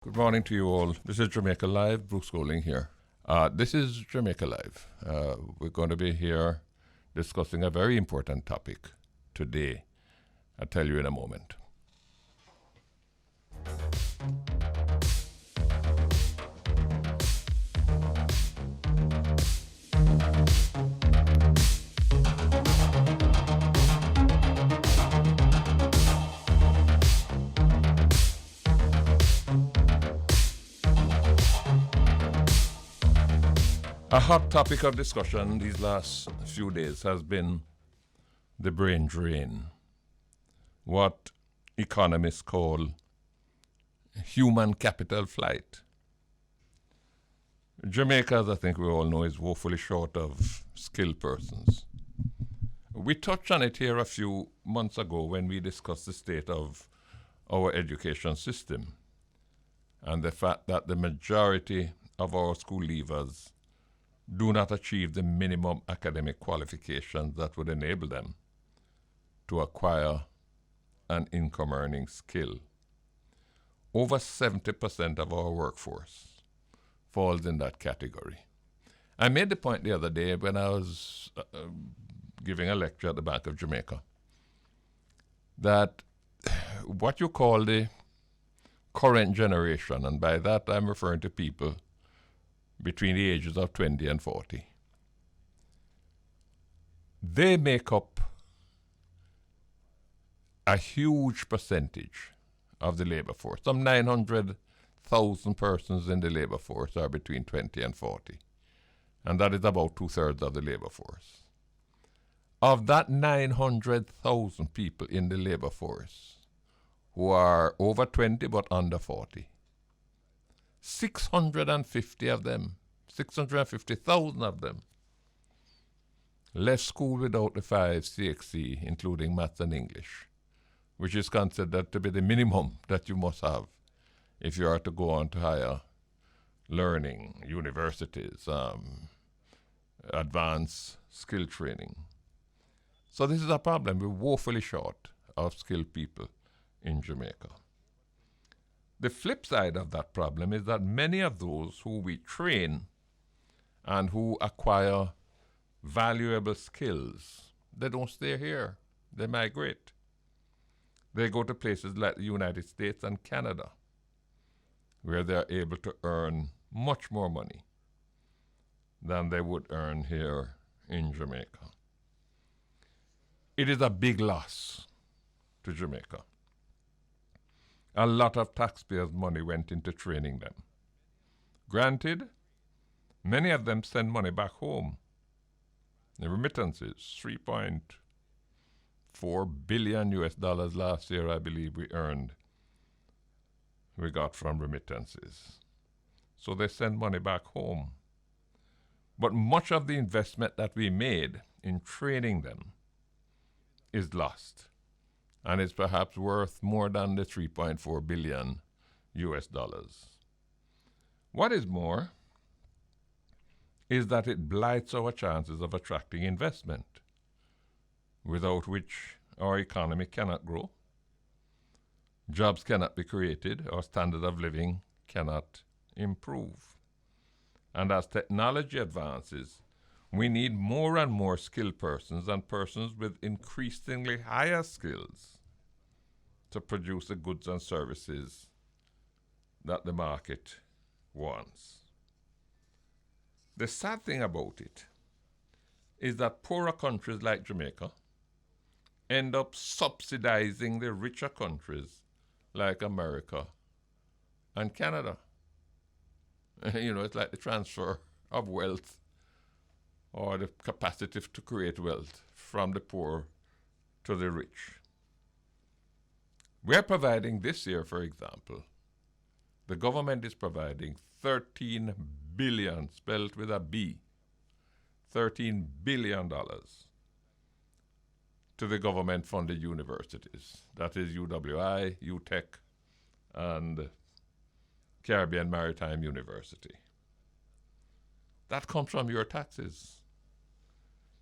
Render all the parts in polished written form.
Good morning to you all. This is Jamaica Live. Bruce Golding here. This is Jamaica Live. We're going to be here discussing a very important topic today. I'll tell you in a moment. A hot topic of discussion these last few days has been the brain drain, what economists call human capital flight. Jamaica, as I think we all know, is woefully short of skilled persons. We touched on it here a few months ago when we discussed the state of our education system and the fact that the majority of our school leavers do not achieve the minimum academic qualifications that would enable them to acquire an income-earning skill. Over 70% of our workforce falls in that category. I made the point the other day when I was giving a lecture at the Bank of Jamaica that what you call the current generation, and by that I'm referring to people between the ages of 20 and 40. They make up a huge percentage of the labor force. Some 900,000 persons in the labor force are between 20 and 40. And that is about 2/3 of the labor force. Of that 900,000 people in the labor force who are over 20 but under 40, 650,000 of them left school without the 5 CXC, including maths and English, which is considered to be the minimum that you must have if you are to go on to higher learning, universities, advanced skill training. So this is a problem. We're woefully short of skilled people in Jamaica. The flip side of that problem is that many of those who we train and who acquire valuable skills, they don't stay here. They migrate. They go to places like the United States and Canada, where they're able to earn much more money than they would earn here in Jamaica. It is a big loss to Jamaica. A lot of taxpayers' money went into training them. Granted, many of them send money back home. The remittances, $3.4 billion last year, I believe we got from remittances. So they send money back home. But much of the investment that we made in training them is lost. And it's perhaps worth more than the $3.4 billion. What is more is that it blights our chances of attracting investment, without which our economy cannot grow, jobs cannot be created, our standard of living cannot improve. And as technology advances, we need more and more skilled persons and persons with increasingly higher skills to produce the goods and services that the market wants. The sad thing about it is that poorer countries like Jamaica end up subsidizing the richer countries like America and Canada. It's like the transfer of wealth or the capacity to create wealth from the poor to the rich. We're providing this year, for example, the government is providing $13 billion, spelled with a B, $13 billion to the government-funded universities. That is UWI, UTech, and Caribbean Maritime University. That comes from your taxes.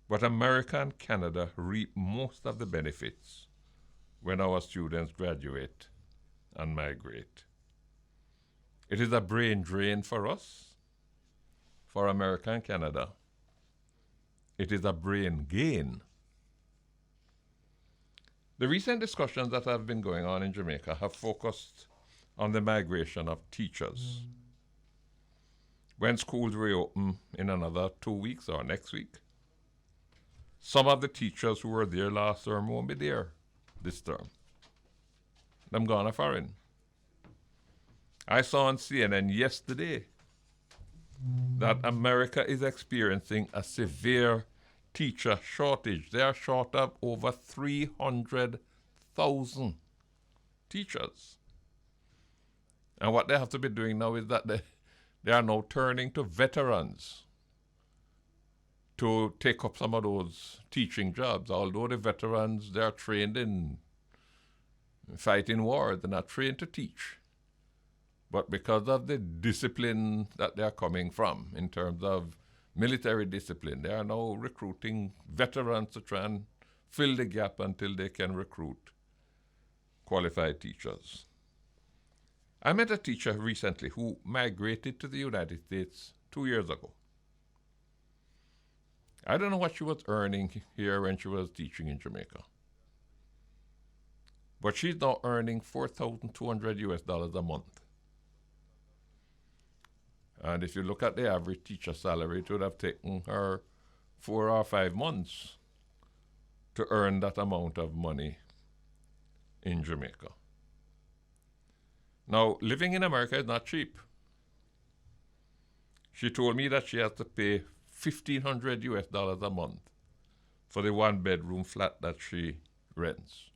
But America and Canada reap most of the benefits when our students graduate and migrate. It is a brain drain for us, for America and Canada. It is a brain gain. The recent discussions that have been going on in Jamaica have focused on the migration of teachers. When schools reopen in another 2 weeks or next week, some of the teachers who were there last term won't be there this term. Them gone foreign. I saw on CNN yesterday that America is experiencing a severe teacher shortage. They are short of over 300,000 teachers. And what they have to be doing now is that they are now turning to veterans to take up some of those teaching jobs. Although the veterans, they are trained in fighting war, they're not trained to teach. But because of the discipline that they are coming from in terms of military discipline, they are now recruiting veterans to try and fill the gap until they can recruit qualified teachers. I met a teacher recently who migrated to the United States 2 years ago. I don't know what she was earning here when she was teaching in Jamaica. But she's now earning $4,200 a month. And if you look at the average teacher salary, it would have taken her 4 or 5 months to earn that amount of money in Jamaica. Now, living in America is not cheap. She told me that she has to pay $1,500 a month for the 1-bedroom flat that she rents.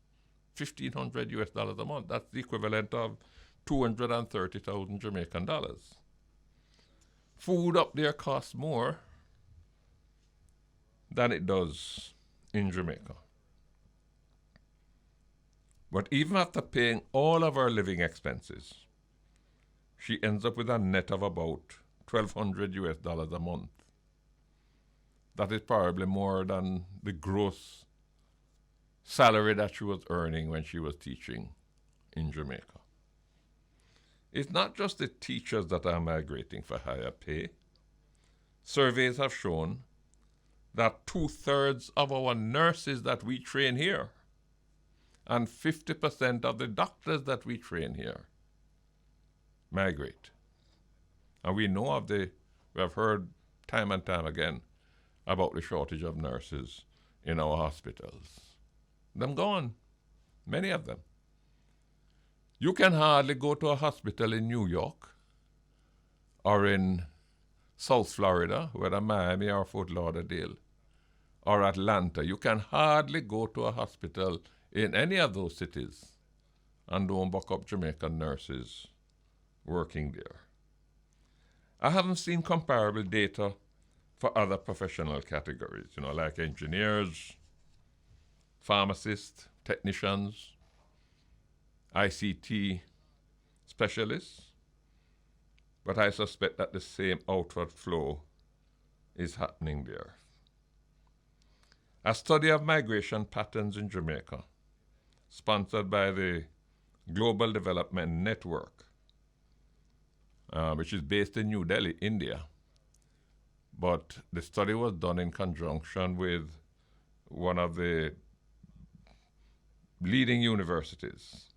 $1,500 a month. That's the equivalent of 230,000 Jamaican dollars. Food up there costs more than it does in Jamaica. But even after paying all of her living expenses, she ends up with a net of about $1,200 a month. That is probably more than the gross salary that she was earning when she was teaching in Jamaica. It's not just the teachers that are migrating for higher pay. Surveys have shown that 2/3 of our nurses that we train here and 50% of the doctors that we train here migrate. And we have heard time and time again about the shortage of nurses in our hospitals. Them gone, many of them. You can hardly go to a hospital in New York or in South Florida, whether Miami or Fort Lauderdale, or Atlanta. You can hardly go to a hospital in any of those cities and don't buck up Jamaican nurses working there. I haven't seen comparable data for other professional categories, like engineers, pharmacists, technicians, ICT specialists, but I suspect that the same outward flow is happening there. A study of migration patterns in Jamaica, sponsored by the Global Development Network, which is based in New Delhi, India. But the study was done in conjunction with one of the leading universities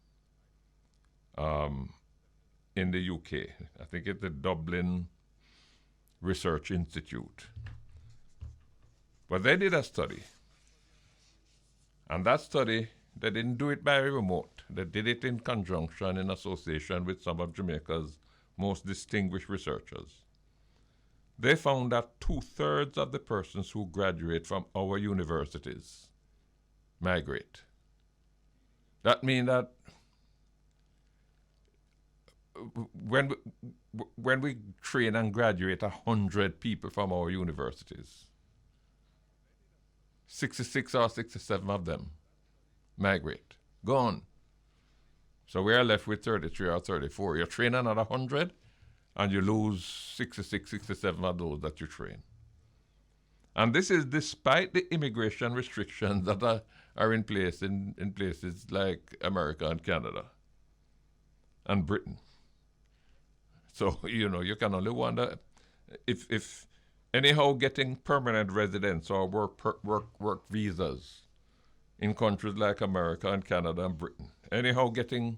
in the UK. I think it's the Dublin Research Institute. But they did a study. And that study, they didn't do it by remote. They did it in conjunction, in association with some of Jamaica's most distinguished researchers. They found that 2/3 of the persons who graduate from our universities migrate. That means that when we train and graduate 100 people from our universities, 66 or 67 of them migrate, gone. So we are left with 33 or 34. You train another 100 and you lose 66, 67 of those that you train. And this is despite the immigration restrictions that are in place in places like America and Canada and Britain. So, you can only wonder if anyhow getting permanent residence or work visas in countries like America and Canada and Britain, anyhow getting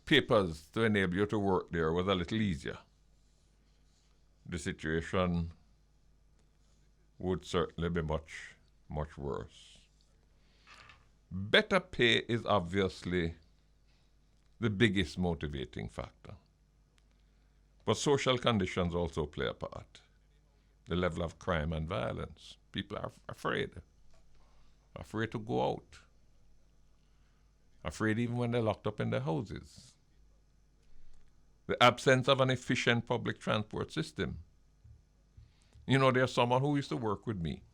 papers to enable you to work there was a little easier. The situation would certainly be much, much worse. Better pay is obviously the biggest motivating factor. But social conditions also play a part. The level of crime and violence. People are afraid to go out. Afraid even when they're locked up in their houses. The absence of an efficient public transport system. There's someone who used to work with me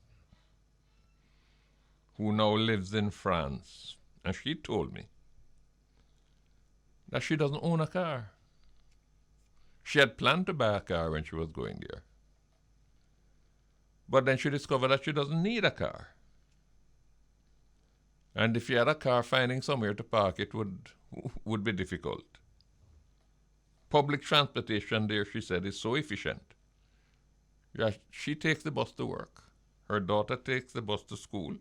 who now lives in France, and she told me that she doesn't own a car. She had planned to buy a car when she was going there. But then she discovered that she doesn't need a car. And if she had a car, finding somewhere to park it would be difficult. Public transportation there, she said, is so efficient. Yeah, she takes the bus to work. Her daughter takes the bus to school.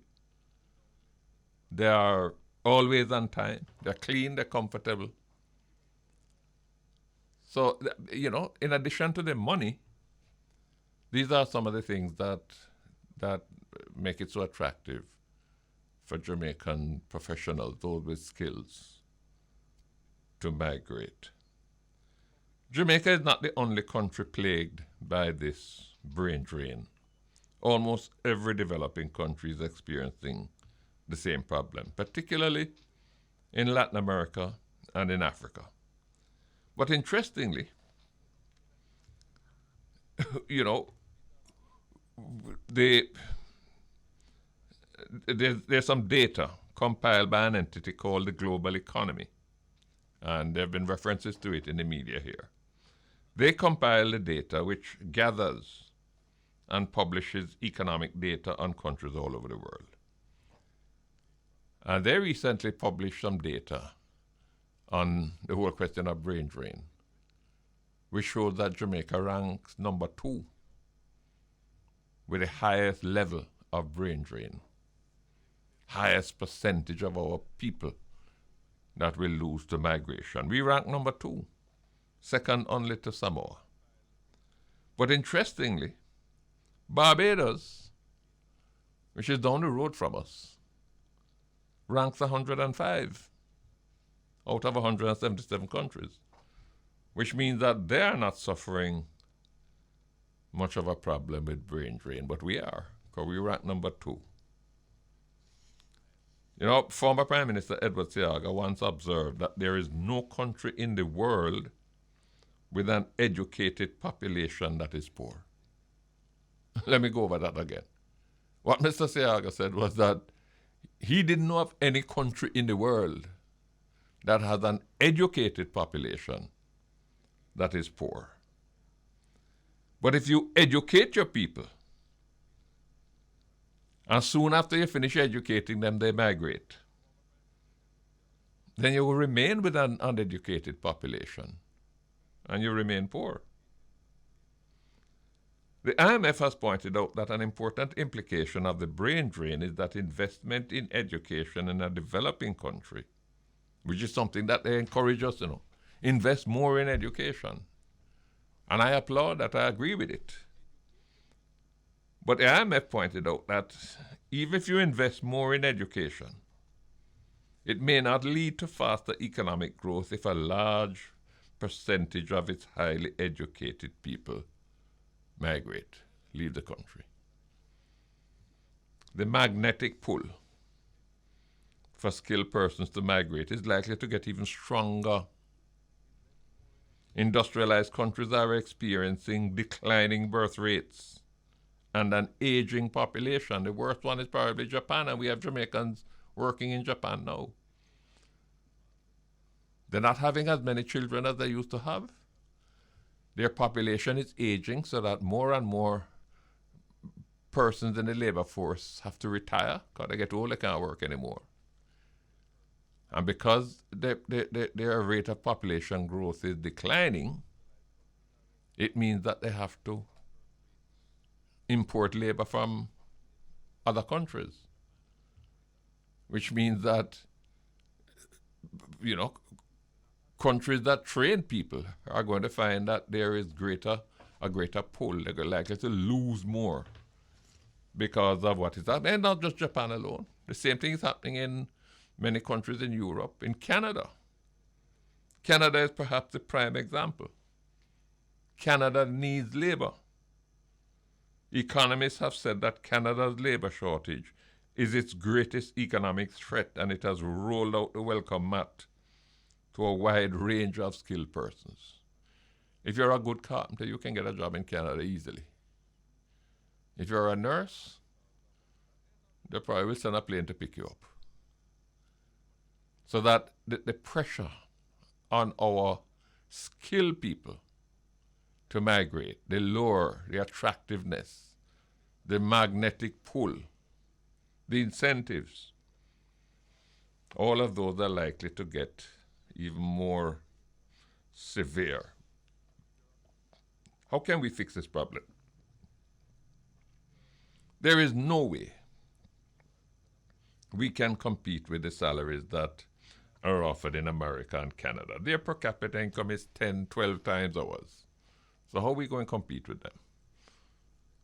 They are always on time. They're clean, they're comfortable. So, in addition to the money, these are some of the things that make it so attractive for Jamaican professionals, those with skills, to migrate. Jamaica is not the only country plagued by this brain drain. Almost every developing country is experiencing the same problem, particularly in Latin America and in Africa. But interestingly, there's some data compiled by an entity called the Global Economy, and there have been references to it in the media here. They compile the data which gathers and publishes economic data on countries all over the world. And they recently published some data on the whole question of brain drain, which shows that Jamaica ranks number 2 with the highest level of brain drain, highest percentage of our people that will lose to migration. We rank number 2, second only to Samoa. But interestingly, Barbados, which is down the road from us, ranks 105 out of 177 countries, which means that they are not suffering much of a problem with brain drain, but we are, because we rank number 2. Former Prime Minister Edward Seaga once observed that there is no country in the world with an educated population that is poor. Let me go over that again. What Mr. Seaga said was that he didn't know of any country in the world that has an educated population that is poor. But if you educate your people, and soon after you finish educating them, they migrate, then you will remain with an uneducated population, and you remain poor. The IMF has pointed out that an important implication of the brain drain is that investment in education in a developing country, which is something that they encourage us to invest more in education. And I applaud that, I agree with it. But the IMF pointed out that even if you invest more in education, it may not lead to faster economic growth if a large percentage of its highly educated people migrate, leave the country. The magnetic pull for skilled persons to migrate is likely to get even stronger. Industrialized countries are experiencing declining birth rates and an aging population. The worst one is probably Japan, and we have Jamaicans working in Japan now. They're not having as many children as they used to have. Their population is aging so that more and more persons in the labor force have to retire because they get old, they can't work anymore. And because their rate of population growth is declining, it means that they have to import labor from other countries, which means that, countries that train people are going to find that there is a greater pull. They're likely to lose more because of what is happening. And not just Japan alone. The same thing is happening in many countries in Europe, in Canada. Canada is perhaps the prime example. Canada needs labor. Economists have said that Canada's labor shortage is its greatest economic threat, and it has rolled out the welcome mat to a wide range of skilled persons. If you're a good carpenter, you can get a job in Canada easily. If you're a nurse, they probably will send a plane to pick you up. So that the pressure on our skilled people to migrate, the lure, the attractiveness, the magnetic pull, the incentives, all of those are likely to get even more severe. How can we fix this problem? There is no way we can compete with the salaries that are offered in America and Canada. Their per capita income is 10, 12 times ours. So how are we going to compete with them?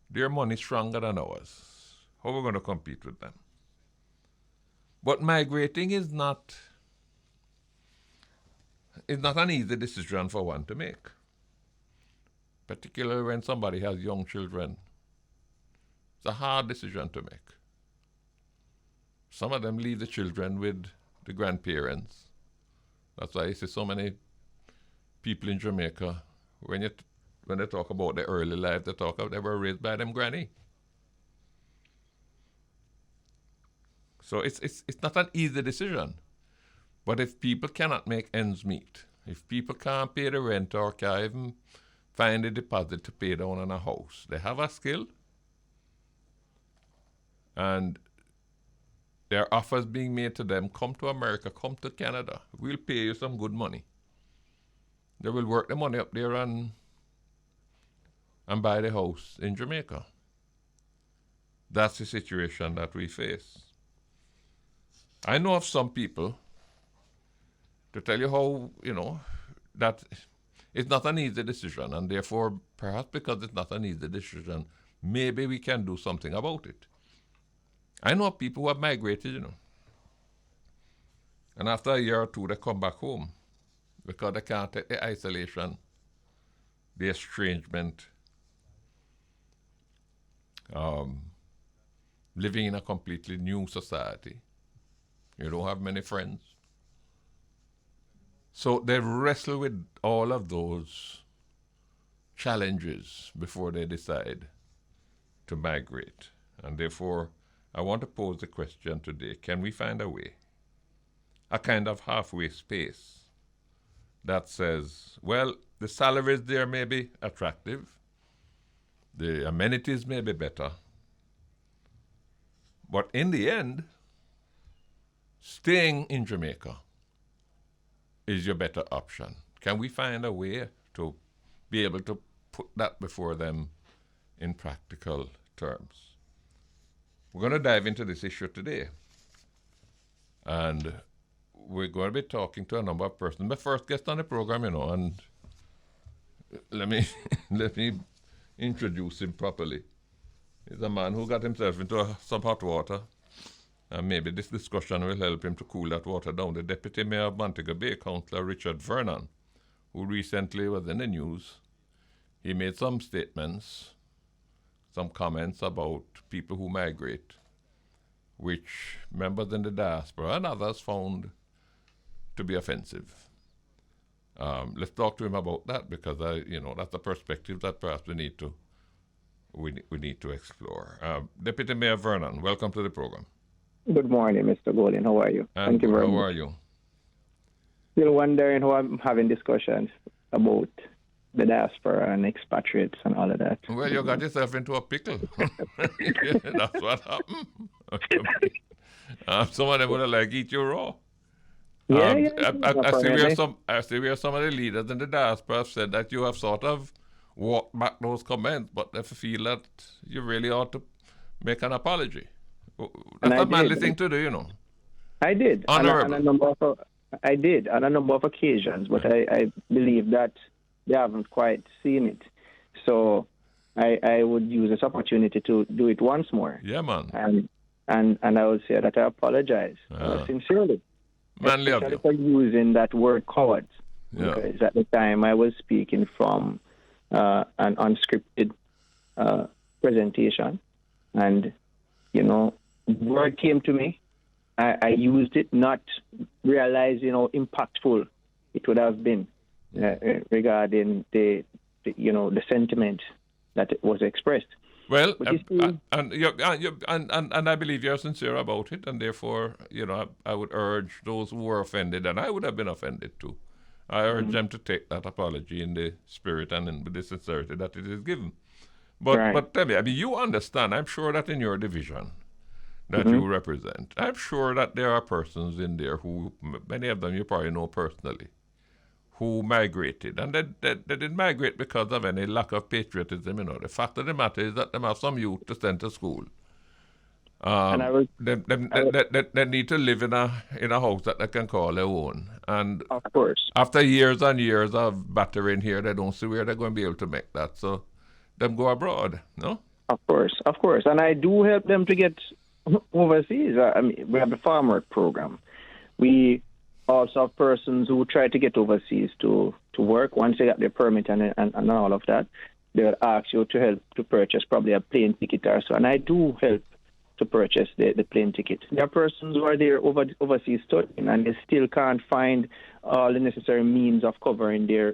Their money is stronger than ours. How are we going to compete with them? But migrating is not an easy decision for one to make, particularly when somebody has young children. It's a hard decision to make. Some of them leave the children with the grandparents. That's why you see so many people in Jamaica, when they talk about their early life, they were raised by them granny. So it's not an easy decision. But if people cannot make ends meet, if people can't pay the rent or can't even find a deposit to pay down on a house, they have a skill, and there are offers being made to them, come to America, come to Canada, we'll pay you some good money. They will work the money up there and buy the house in Jamaica. That's the situation that we face. I know of some people, to tell you how, that it's not an easy decision, and therefore, perhaps because it's not an easy decision, maybe we can do something about it. I know people who have migrated, and after a year or two, they come back home because they can't take the isolation, the estrangement, living in a completely new society. You don't have many friends. So they wrestle with all of those challenges before they decide to migrate. And therefore, I want to pose the question today, can we find a way, a kind of halfway space that says, well, the salaries there may be attractive, the amenities may be better, but in the end, staying in Jamaica is your better option. Can we find a way to be able to put that before them in practical terms? We're going to dive into this issue today. And we're going to be talking to a number of persons. My first guest on the program, and let me introduce him properly. He's a man who got himself into some hot water. And maybe this discussion will help him to cool that water down. The Deputy Mayor of Montego Bay, Councillor Richard Vernon, who recently was in the news, he made some statements, some comments about people who migrate, which members in the diaspora and others found to be offensive. Let's talk to him about that, because that's a perspective that perhaps we need to explore. Deputy Mayor Vernon, welcome to the program. Good morning, Mr. Golden. How are you? Thank you very much. How are you? Still wondering how I'm having discussions about the diaspora and expatriates and all of that. Well, you got yourself into a pickle. Yeah, that's what happened. Some of them would have eat you raw. Yeah, yeah, I see where apparently. some of the leaders in the diaspora have said that you have sort of walked back those comments, but I feel that you really ought to make an apology. And That's I a manly did. thing to do, you know. I did, and a Honorable. number of I did on a number of occasions, but I believe that they haven't quite seen it. So I would use this opportunity to do it once more, Yeah, man. and I would say that I apologize sincerely, Manly of especially you. for using that word coward, Yeah. because at the time I was speaking from an unscripted presentation, and word came to me. I used it, not realizing how impactful it would have been regarding the sentiment that it was expressed. Well, But you see, and I believe you're sincere about it, and therefore, I would urge those who were offended, and I would have been offended too. I urge them to take that apology in the spirit and in the sincerity that it is given. right. But tell me, I mean, you understand, I'm sure that in your division that Mm-hmm. you represent, I'm sure that there are persons in there who, many of them you probably know personally, who migrated. And they didn't migrate because of any lack of patriotism, The fact of the matter is that they have some youth to send to school. And I was, They need to live in a house that they can call their own. And of course, after years and years of battering here, they don't see where they're going to be able to make that. So them go abroad, no? of course, and I do help them to get overseas. I mean, we have the farm work program. We also have persons who try to get overseas to work. Once they get their permit and all of that, they'll ask you to help to purchase probably a plane ticket or so. And I do help to purchase the plane ticket. There are persons who are there overseas studying, and they still can't find all the necessary means of covering their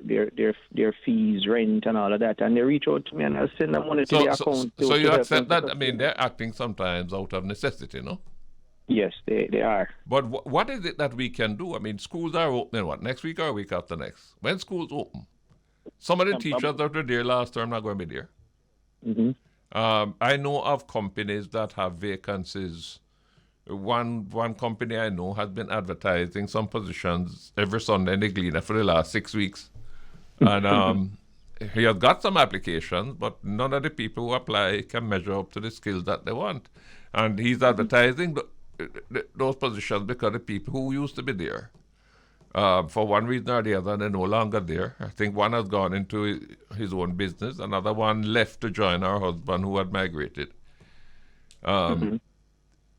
fees, rent, and all of that. And they reach out to me, and I'll send them money to the account. So you to help them accept that? to I mean, they're acting sometimes out of necessity, no? Yes, they are. But what is it that we can do? I mean, schools are opening, what, next week or a week after next? When schools open? Some of the teachers that were there last term not going to be there. Mm-hmm. I know of companies that have vacancies. One company I know has been advertising some positions every Sunday in the Gleaner for the last 6 weeks. And he has got some applications, but none of the people who apply can measure up to the skills that they want. And he's advertising those positions because the people who used to be there, for one reason or the other, they're no longer there. I think one has gone into his own business. Another one left to join our husband who had migrated.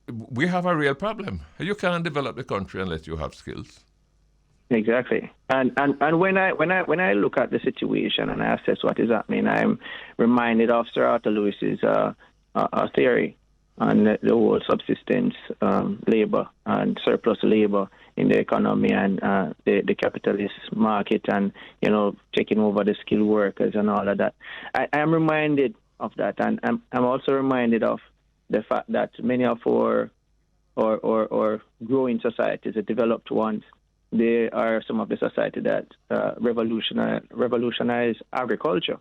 We have a real problem. You can't develop the country unless you have skills. Exactly. And when I look at the situation and I assess what is happening, I'm reminded of Sir Arthur Lewis's theory on the whole subsistence labor and surplus labor in the economy and the capitalist market and taking over the skilled workers and all of that. I am reminded of that, and I'm also reminded of the fact that many of our growing societies, the developed ones, they are some of the society that revolutionize agriculture,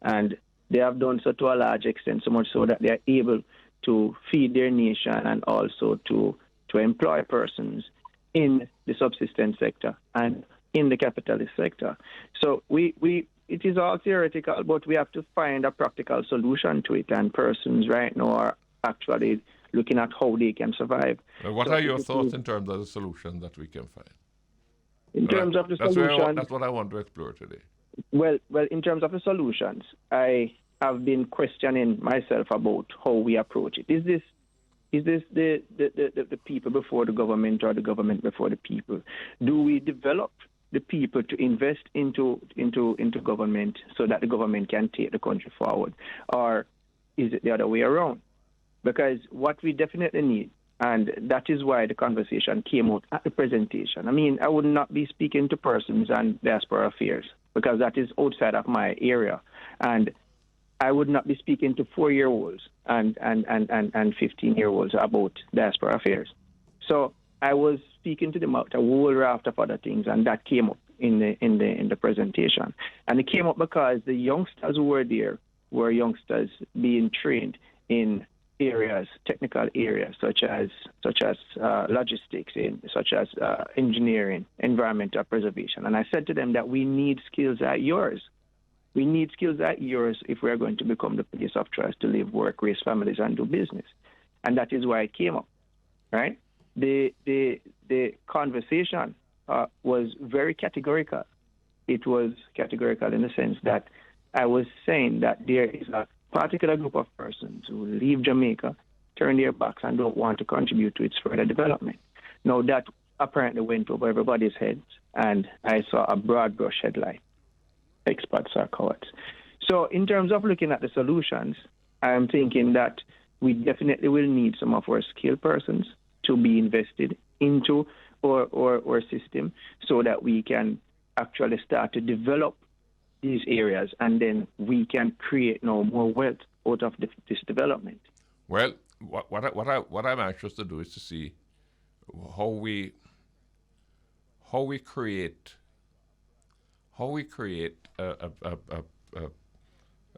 and they have done so to a large extent, so much so that they are able to feed their nation and also to employ persons in the subsistence sector and in the capitalist sector. So it is all theoretical, but we have to find a practical solution to it, and persons right now are actually looking at how they can survive. What are your thoughts in terms of the solution that we can find? In terms of the solution, that's what I want to explore today. Well, in terms of the solutions, I have been questioning myself about how we approach it. Is this the people before the government or the government before the people? Do we develop the people to invest into government so that the government can take the country forward, or is it the other way around? Because what we definitely need, and that is why the conversation came out at the presentation. I mean, I would not be speaking to persons on diaspora affairs because that is outside of my area. And I would not be speaking to 4-year-olds and 15-year-olds about diaspora affairs. So I was speaking to them about a whole raft of other things, and that came up in the presentation. And it came up because the youngsters who were there were youngsters being trained in areas, technical areas, such as logistics, such as engineering, environmental preservation. And I said to them that we need skills like yours. We need skills like yours if we are going to become the place of choice to live, work, raise families, and do business. And that is why it came up, right? The conversation was very categorical. It was categorical in the sense that I was saying that there is a particular group of persons who leave Jamaica, turn their backs, and don't want to contribute to its further development. Now, that apparently went over everybody's heads, and I saw a broad brush headline. Experts are cowards. So in terms of looking at the solutions, I'm thinking that we definitely will need some of our skilled persons to be invested into our system so that we can actually start to develop these areas, and then we can create more wealth out of this development. Well, what I'm anxious to do is to see how we create a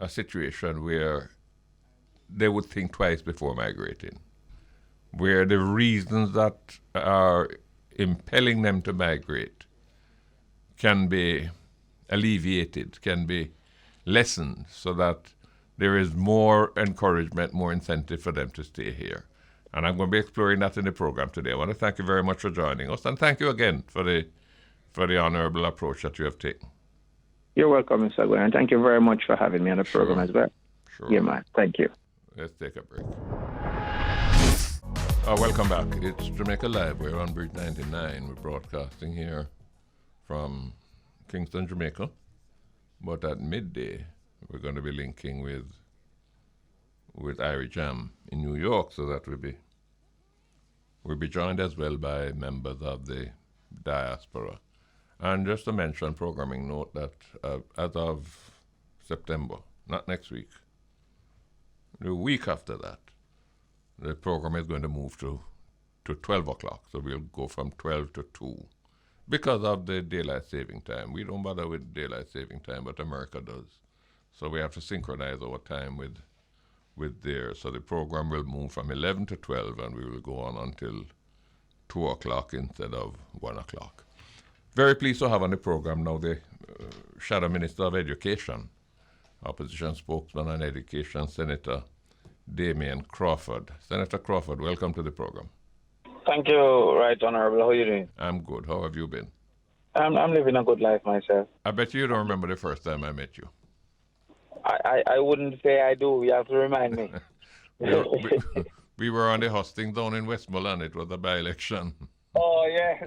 situation where they would think twice before migrating, where the reasons that are impelling them to migrate can be alleviated, can be lessened, so that there is more encouragement, more incentive for them to stay here. And I'm going to be exploring that in the program today. I want to thank you very much for joining us, and thank you again for the honorable approach that you have taken. You're welcome, Mr. Gwen, and thank you very much for having me on the program as well. Sure. Yeah, man. Thank you. Let's take a break. Welcome back. It's Jamaica Live. We're on Bridge 99. We're broadcasting here from Kingston, Jamaica. But at midday, we're going to be linking with Irie Jam in New York, so that we'll be joined as well by members of the Diaspora. And just to mention, programming note that as of September, not next week, the week after that, the program is going to move to 12 o'clock. So we'll go from 12 to 2 because of the daylight saving time. We don't bother with daylight saving time, but America does. So we have to synchronize our time with theirs. So the program will move from 11 to 12, and we will go on until 2 o'clock instead of 1 o'clock. Very pleased to have on the program now the Shadow Minister of Education, Opposition Spokesman on Education, Senator Damion Crawford. Senator Crawford, welcome to the program. Thank you, Right Honorable. How are you doing? I'm good. How have you been? I'm living a good life myself. I bet you don't remember the first time I met you. I wouldn't say I do. You have to remind me. We were on the hustings down in Westmoreland. It was a by-election. Oh, yes.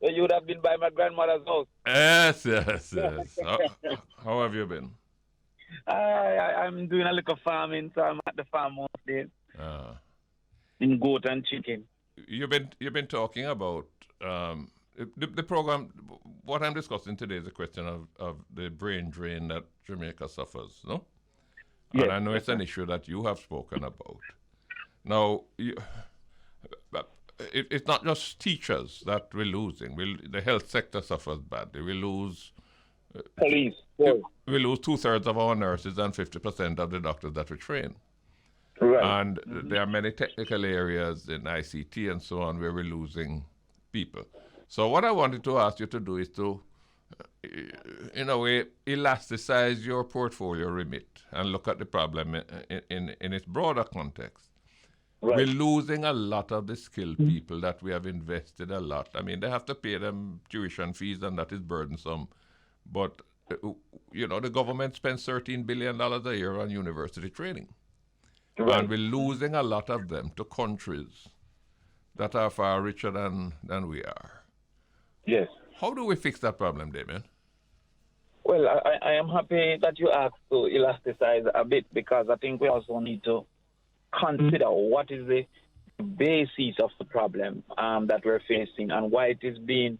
So you would have been by my grandmother's house. Yes. How have you been? I'm doing a little farming, so I'm at the farm most days. In goat and chicken. You've been talking about the program. What I'm discussing today is a question of the brain drain that Jamaica suffers, no? Yes. And I know it's an issue that you have spoken about. Now, it's not just teachers that we're losing. The health sector suffers badly. We lose police. We lose 2/3 of our nurses and 50% of the doctors that we train. Right. And there are many technical areas in ICT and so on where we're losing people. So what I wanted to ask you to do is to, in a way, elasticize your portfolio remit and look at the problem in its broader context. Right. We're losing a lot of the skilled people that we have invested a lot. I mean, they have to pay them tuition fees, and that is burdensome. But, the government spends $13 billion a year on university training. Right. And we're losing a lot of them to countries that are far richer than we are. Yes. How do we fix that problem, Damion? Well, I am happy that you asked to elasticize a bit, because I think we also need to consider what is the basis of the problem that we're facing and why the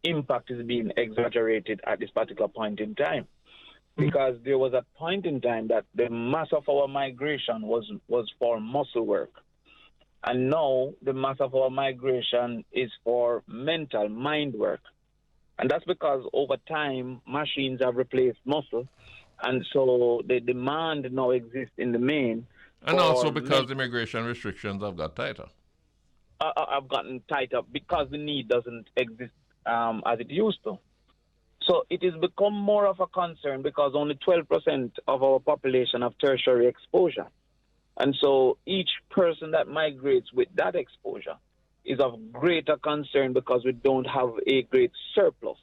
impact is being exaggerated at this particular point in time. Because there was a point in time that the mass of our migration was for muscle work. And now the mass of our migration is for mental mind work. And that's because over time, machines have replaced muscle. And so the demand now exists in the main And also because immigration restrictions have got tighter. Have gotten tighter because the need doesn't exist as it used to. So it has become more of a concern because only 12% of our population have tertiary exposure. And so each person that migrates with that exposure is of greater concern because we don't have a great surplus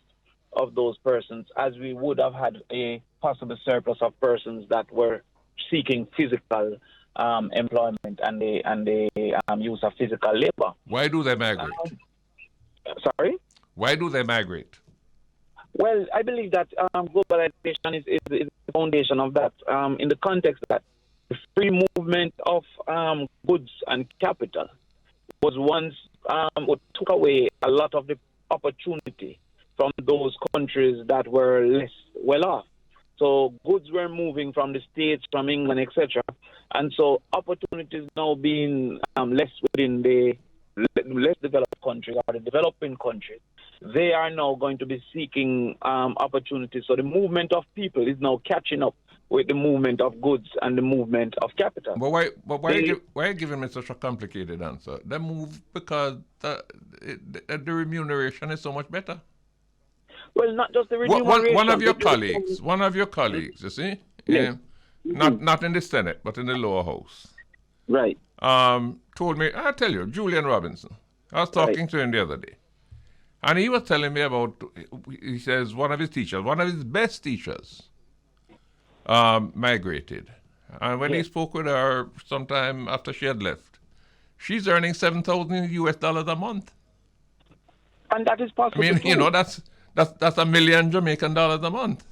of those persons as we would have had a possible surplus of persons that were seeking physical employment and the use of physical labor. Why do they migrate? Sorry? Why do they migrate? Well, I believe that globalization is the foundation of that in the context that the free movement of goods and capital was once what took away a lot of the opportunity from those countries that were less well off. So goods were moving from the States, from England, etc. And so opportunities now being less within the less developed countries or the developing countries, they are now going to be seeking opportunities. So the movement of people is now catching up with the movement of goods and the movement of capital. But why are you giving me such a complicated answer? They move because the remuneration is so much better. Well, not just the remuneration. One of your colleagues, you see, not in the Senate, but in the lower house. Right. Told me, I tell you, Julian Robinson. I was talking to him the other day. And he was telling me about, he says, one of his best teachers, migrated. And when he spoke with her sometime after she had left, she's earning $7,000 a month. And that is possible. I mean, too. that's $1 million Jamaican dollars a month.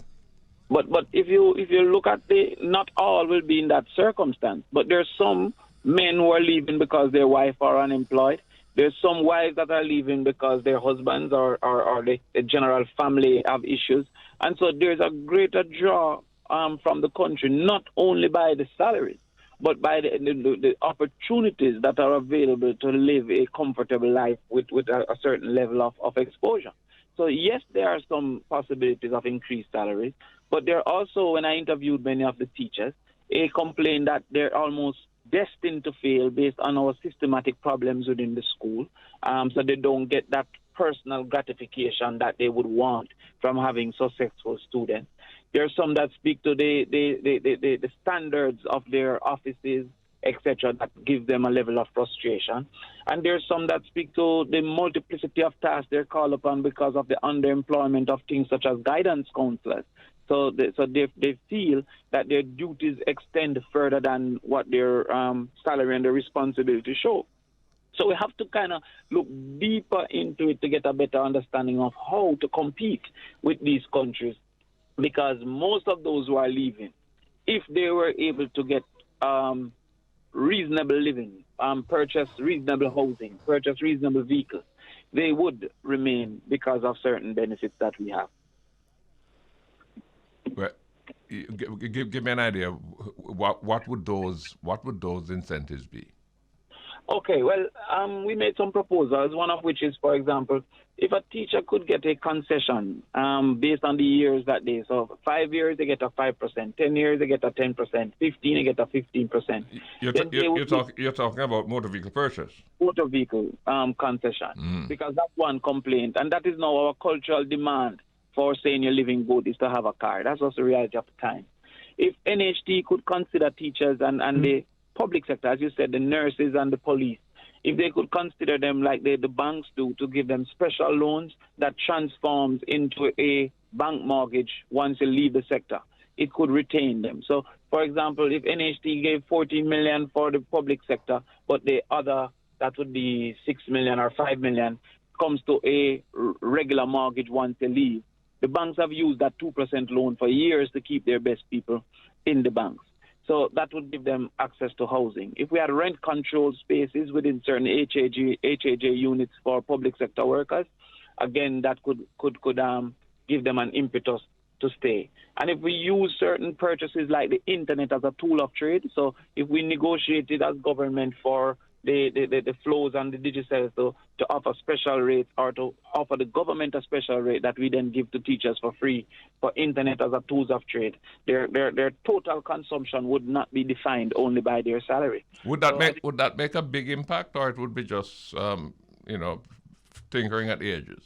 But if you look at not all will be in that circumstance. But there's some men who are leaving because their wife are unemployed. There's some wives that are leaving because their husbands or the general family have issues. And so there's a greater draw from the country, not only by the salaries, but by the opportunities that are available to live a comfortable life with a certain level of exposure. So yes, there are some possibilities of increased salaries, but there are also, when I interviewed many of the teachers, a complaint that they're almost destined to fail based on our systematic problems within the school. So they don't get that personal gratification that they would want from having successful students. There are some that speak to the standards of their offices, etc., that give them a level of frustration. And there are some that speak to the multiplicity of tasks they're called upon because of the underemployment of things such as guidance counselors. So they feel that their duties extend further than what their salary and their responsibility show. So we have to kind of look deeper into it to get a better understanding of how to compete with these countries, because most of those who are leaving, if they were able to get reasonable living, purchase reasonable housing, purchase reasonable vehicles, they would remain because of certain benefits that we have. Well, give me an idea. What would those incentives be? Okay, well, we made some proposals, one of which is, for example, if a teacher could get a concession based on the years that they, so 5 years they get a 5%, 10 years they get a 10%, 15 they get a 15%. You're talking about motor vehicle purchase? Motor vehicle concession, because that's one complaint, and that is now our cultural demand for saying you're living good is to have a car. That's also the reality of the time. If NHT could consider teachers and the public sector, as you said, the nurses and the police, if they could consider them like the banks do, to give them special loans that transforms into a bank mortgage once you leave the sector, it could retain them. So, for example, if NHT gave 14 million for the public sector, but the other, that would be 6 million or 5 million, comes to a regular mortgage once they leave, the banks have used that 2% loan for years to keep their best people in the banks. So that would give them access to housing. If we had rent-controlled spaces within certain HAJ units for public sector workers, again, that could give them an impetus to stay. And if we use certain purchases like the internet as a tool of trade, so if we negotiated as government for the flows and the digital to offer special rates or to offer the government a special rate that we then give to teachers for free for internet as a tools of trade. Their total consumption would not be defined only by their salary. Would that make a big impact, or it would be just tinkering at the edges?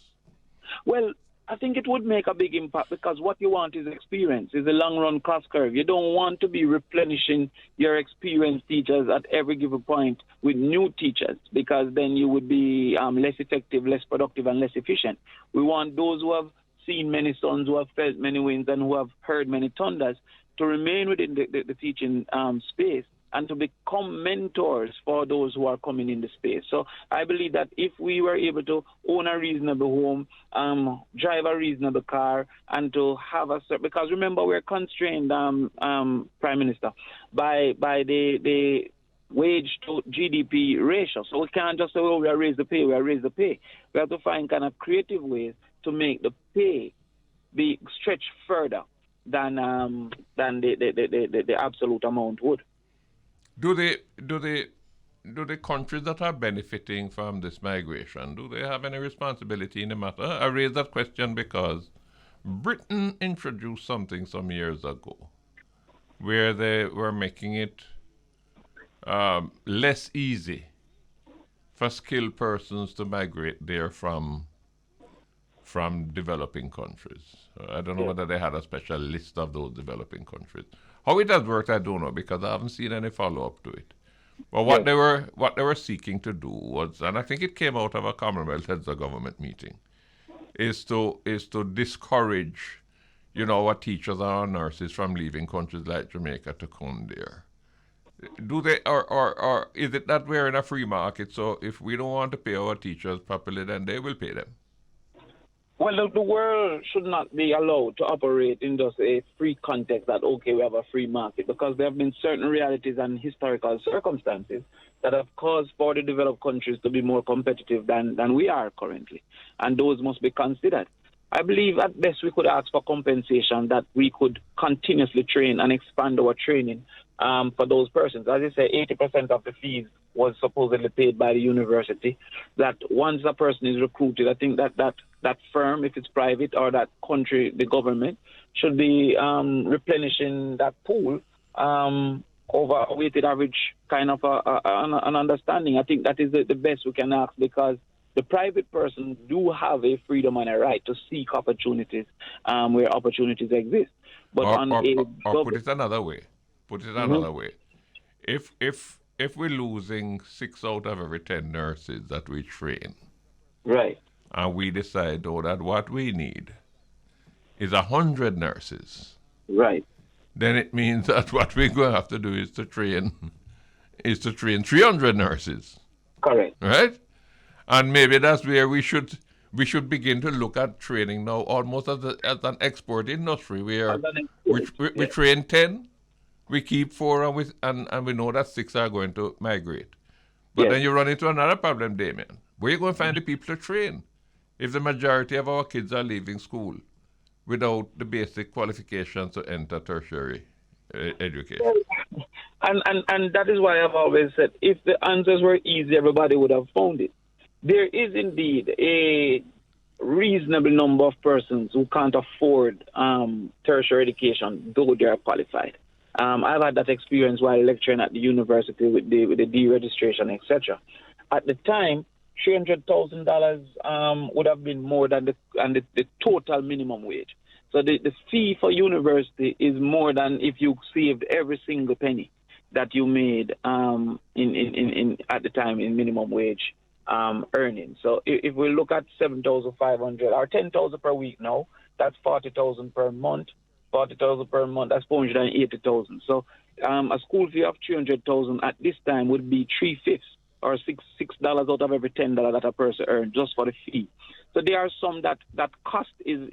Well, I think it would make a big impact because what you want is experience, is a long-run cost curve. You don't want to be replenishing your experienced teachers at every given point with new teachers because then you would be less effective, less productive, and less efficient. We want those who have seen many suns, who have felt many winds, and who have heard many thunders to remain within the teaching space and to become mentors for those who are coming in the space. So I believe that if we were able to own a reasonable home, drive a reasonable car, and to have because remember, we're constrained, Prime Minister, by the wage to GDP ratio. So we can't just say, we raise the pay, We have to find kind of creative ways to make the pay be stretched further than the absolute amount would. Do the countries that are benefiting from this migration, do they have any responsibility in the matter? I raise that question because Britain introduced something some years ago where they were making it less easy for skilled persons to migrate there from developing countries. I don't know whether they had a special list of those developing countries. How it has worked, I don't know, because I haven't seen any follow-up to it. But what they were seeking to do was, and I think it came out of a Commonwealth Heads of Government meeting, is to discourage, our teachers and our nurses from leaving countries like Jamaica to come there. Do they, or is it that we're in a free market, so if we don't want to pay our teachers properly, then they will pay them? Well, the world should not be allowed to operate in just a free context that, okay, we have a free market, because there have been certain realities and historical circumstances that have caused for the developed countries to be more competitive than we are currently, and those must be considered. I believe at best we could ask for compensation, that we could continuously train and expand our training for those persons. As I say, 80% of the fees was supposedly paid by the university, that once a person is recruited, I think that firm, if it's private, or that country, the government, should be replenishing that pool over a weighted average kind of an understanding. I think that is the best we can ask, because the private person do have a freedom and a right to seek opportunities where opportunities exist. But put it another way. If we're losing 6 out of every 10 nurses that we train, right, and we decide that what we need is 100 nurses, right, then it means that what we're going to have to do is to train 300 nurses. Correct. Right? And maybe that's where we should begin to look at training now almost as an export industry, where we train 10, we keep 4, and we know that 6 are going to migrate. But then you run into another problem, Damion. Where are you going to find the people to train if the majority of our kids are leaving school without the basic qualifications to enter tertiary education? And that is why I've always said, if the answers were easy, everybody would have found it. There is indeed a reasonable number of persons who can't afford tertiary education, though they are qualified. I've had that experience while lecturing at the university with the deregistration, etc. At the time, $300,000 would have been more than the total minimum wage. So the fee for university is more than if you saved every single penny that you made in at the time in minimum wage earnings. So if we look at 7,500 or 10,000 per week now, that's 40,000 per month. 40,000 per month, that's 480,000. So a school fee of 300,000 at this time would be 3/5 or $6 out of every $10 that a person earns just for the fee. So there are some that cost is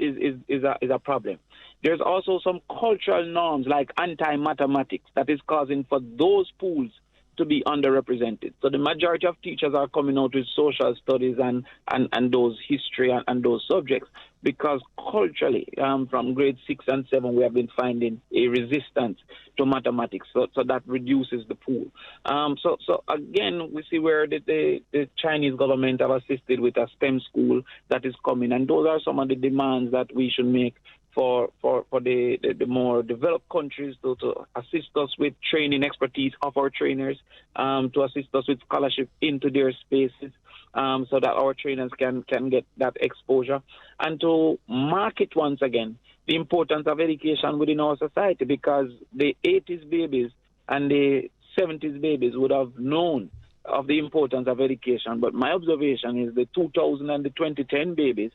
a problem. There's also some cultural norms like anti-mathematics that is causing for those pools to be underrepresented. So the majority of teachers are coming out with social studies and those history and those subjects, because culturally, from grade 6 and 7, we have been finding a resistance to mathematics. So that reduces the pool. So again, we see where the Chinese government have assisted with a STEM school that is coming. And those are some of the demands that we should make for the more developed countries to assist us with training expertise of our trainers, to assist us with scholarship into their spaces, so that our trainers can get that exposure, and to market once again the importance of education within our society, because the 80s babies and the 70s babies would have known of the importance of education. But my observation is the 2000 and the 2010 babies,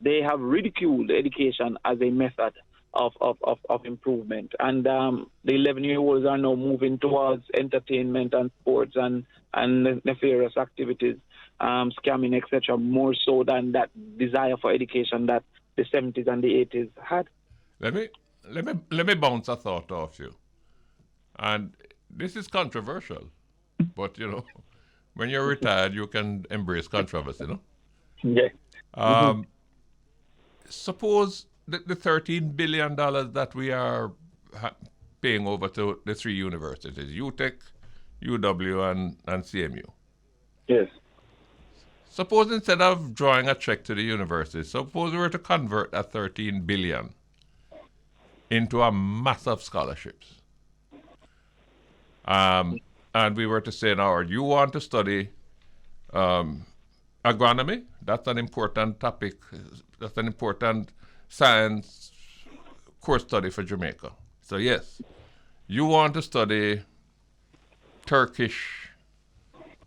they have ridiculed education as a method of improvement. And the 11-year-olds are now moving towards entertainment and sports and nefarious activities, scamming, etc., more so than that desire for education that the 70s and the 80s had. Let me bounce a thought off you. And this is controversial, but when you're retired, you can embrace controversy, Yeah. Suppose the $13 billion that we are paying over to the 3 universities, UTech, UW, and CMU. Yes. Suppose instead of drawing a check to the universities, suppose we were to convert that $13 billion into a mass of scholarships. And we were to say, now, you want to study agronomy? That's an important topic. That's an important science course study for Jamaica. So yes, you want to study Turkish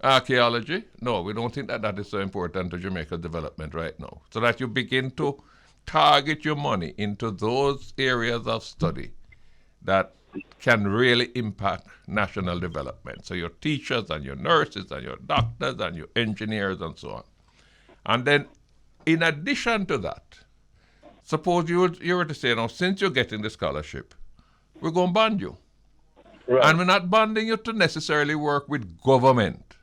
archaeology? No, we don't think that is so important to Jamaica's development right now. So that you begin to target your money into those areas of study that can really impact national development. So your teachers and your nurses and your doctors and your engineers and so on. And then in addition to that, suppose you were to say, now, since you're getting the scholarship, we're going to bond you. Right. And we're not bonding you to necessarily work with government,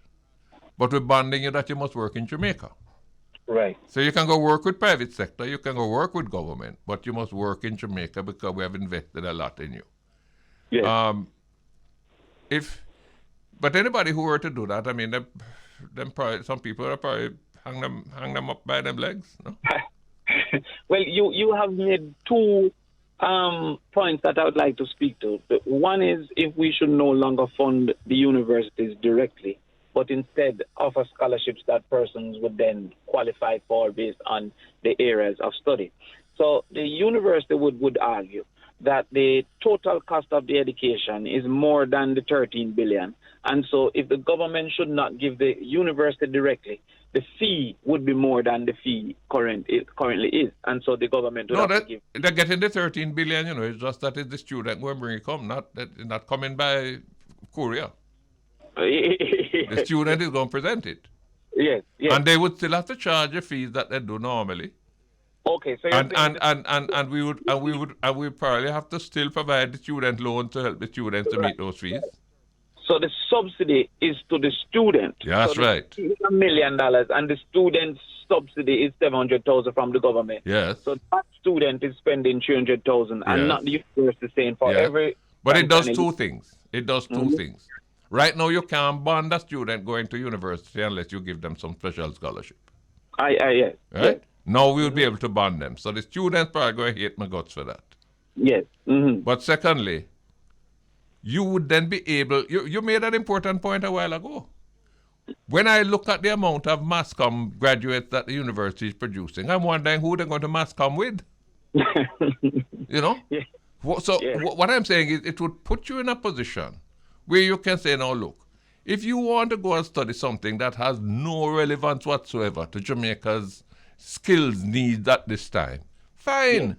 but we're bonding you that you must work in Jamaica. Right. So you can go work with private sector, you can go work with government, but you must work in Jamaica because we have invested a lot in you. Yes. But anybody who were to do that, I mean, them probably, some people are probably hang them up by them legs. No? Well, you have made two points that I would like to speak to. One is if we should no longer fund the universities directly, but instead offer scholarships that persons would then qualify for based on the areas of study. So the university would argue that the total cost of the education is more than the 13 billion. And so if the government should not give the university directly, the fee would be more than the fee currently is. And so the government would have to give. They're getting the 13 billion, it's just that it's the student going to bring it come, not coming by courier. The student is going to present it. Yes. And they would still have to charge the fees that they do normally. Okay, so we would probably have to still provide the student loan to help the students to meet those fees. So the subsidy is to the student. Yeah, that's right. $1 million, and the student's subsidy is $700,000 from the government. Yes. So that student is spending $300,000, and not the university saying for every. But it does two things. Things. Right now, you can't bond a student going to university unless you give them some special scholarship. Yes. Right? Yes. Now we'll be able to bond them. So the students probably going to hate my guts for that. Yes. Mm-hmm. But secondly, you would then be able, you made an important point a while ago. When I look at the amount of mass comm graduates that the university is producing, I'm wondering who they're going to mass comm with. Yeah. So what I'm saying is it would put you in a position where you can say, now look, if you want to go and study something that has no relevance whatsoever to Jamaica's skills needs at this time, fine. Yeah.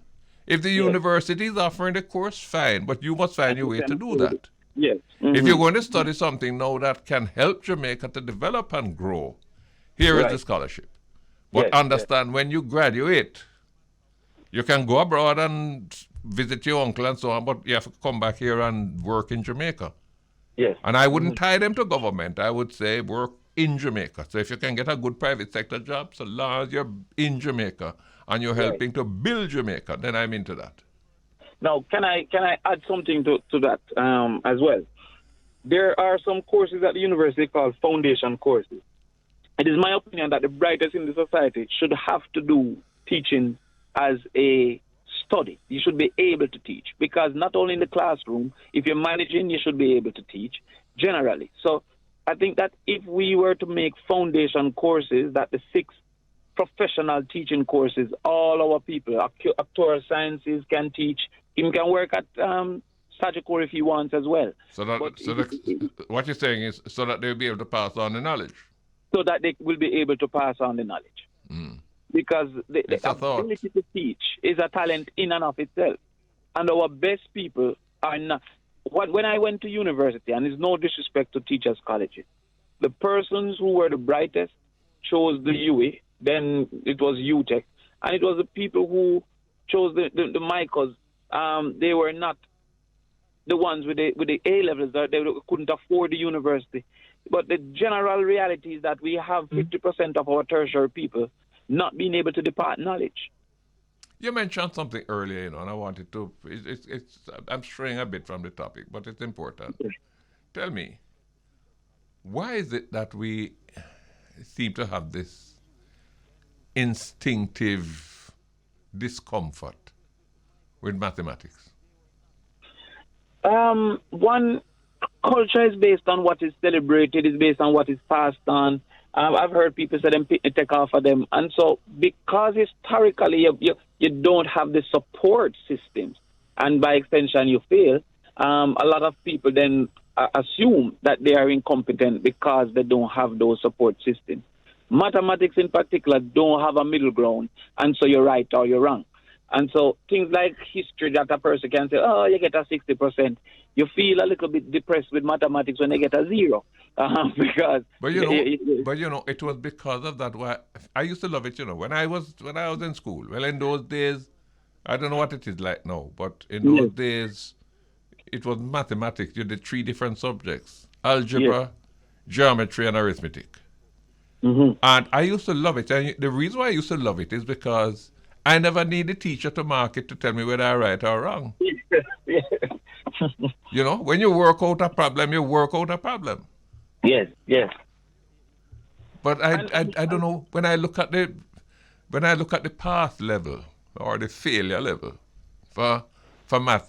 If the university is offering the course, fine, but you must find your way to do that. Yes. Mm-hmm. If you're going to study something now that can help Jamaica to develop and grow, here is the scholarship. But understand, when you graduate, you can go abroad and visit your uncle and so on, but you have to come back here and work in Jamaica. Yes. And I wouldn't tie them to government. I would say work in Jamaica. So if you can get a good private sector job, so long as you're in Jamaica and you're helping to build Jamaica, then I'm into that. Now, can I add something to that as well? There are some courses at the university called foundation courses. It is my opinion that the brightest in the society should have to do teaching as a study. You should be able to teach, because not only in the classroom, if you're managing, you should be able to teach generally. So I think that if we were to make foundation courses, that the 6 professional teaching courses, all our people, actuarial sciences can teach. He can work at surgical if he wants as well. So what you're saying is so that they'll be able to pass on the knowledge. So that they will be able to pass on the knowledge. Because the ability to teach is a talent in and of itself. And our best people are not. When I went to university, and it's no disrespect to teachers' colleges, the persons who were the brightest chose the UE, then it was UTech, and it was the people who chose the Micos. They were not the ones with the A levels that they couldn't afford the university. But the general reality is that we have 50% of our tertiary people not being able to depart knowledge. You mentioned something earlier, and I wanted to. I'm straying a bit from the topic, but it's important. Yes. Tell me, why is it that we seem to have this instinctive discomfort with mathematics? One, culture is based on what is celebrated, is based on what is passed on. I've heard people say them take off of them. And so because historically you don't have the support systems, and by extension you fail, a lot of people then assume that they are incompetent because they don't have those support systems. Mathematics in particular don't have a middle ground, and so you're right or you're wrong. And so things like history that a person can say, oh, you get a 60%. You feel a little bit depressed with mathematics when they get a 0. Because but it was because of that. Why I used to love it, when I was in school. Well, in those days, I don't know what it is like now, but in those days, it was mathematics. You did 3 different subjects: algebra, geometry, and arithmetic. And I used to love it. And the reason why I used to love it is because I never need a teacher to mark it to tell me whether I'm right or wrong. When you work out a problem, you work out a problem. Yes. But I don't know, when I look at the pass level or the failure level for maths.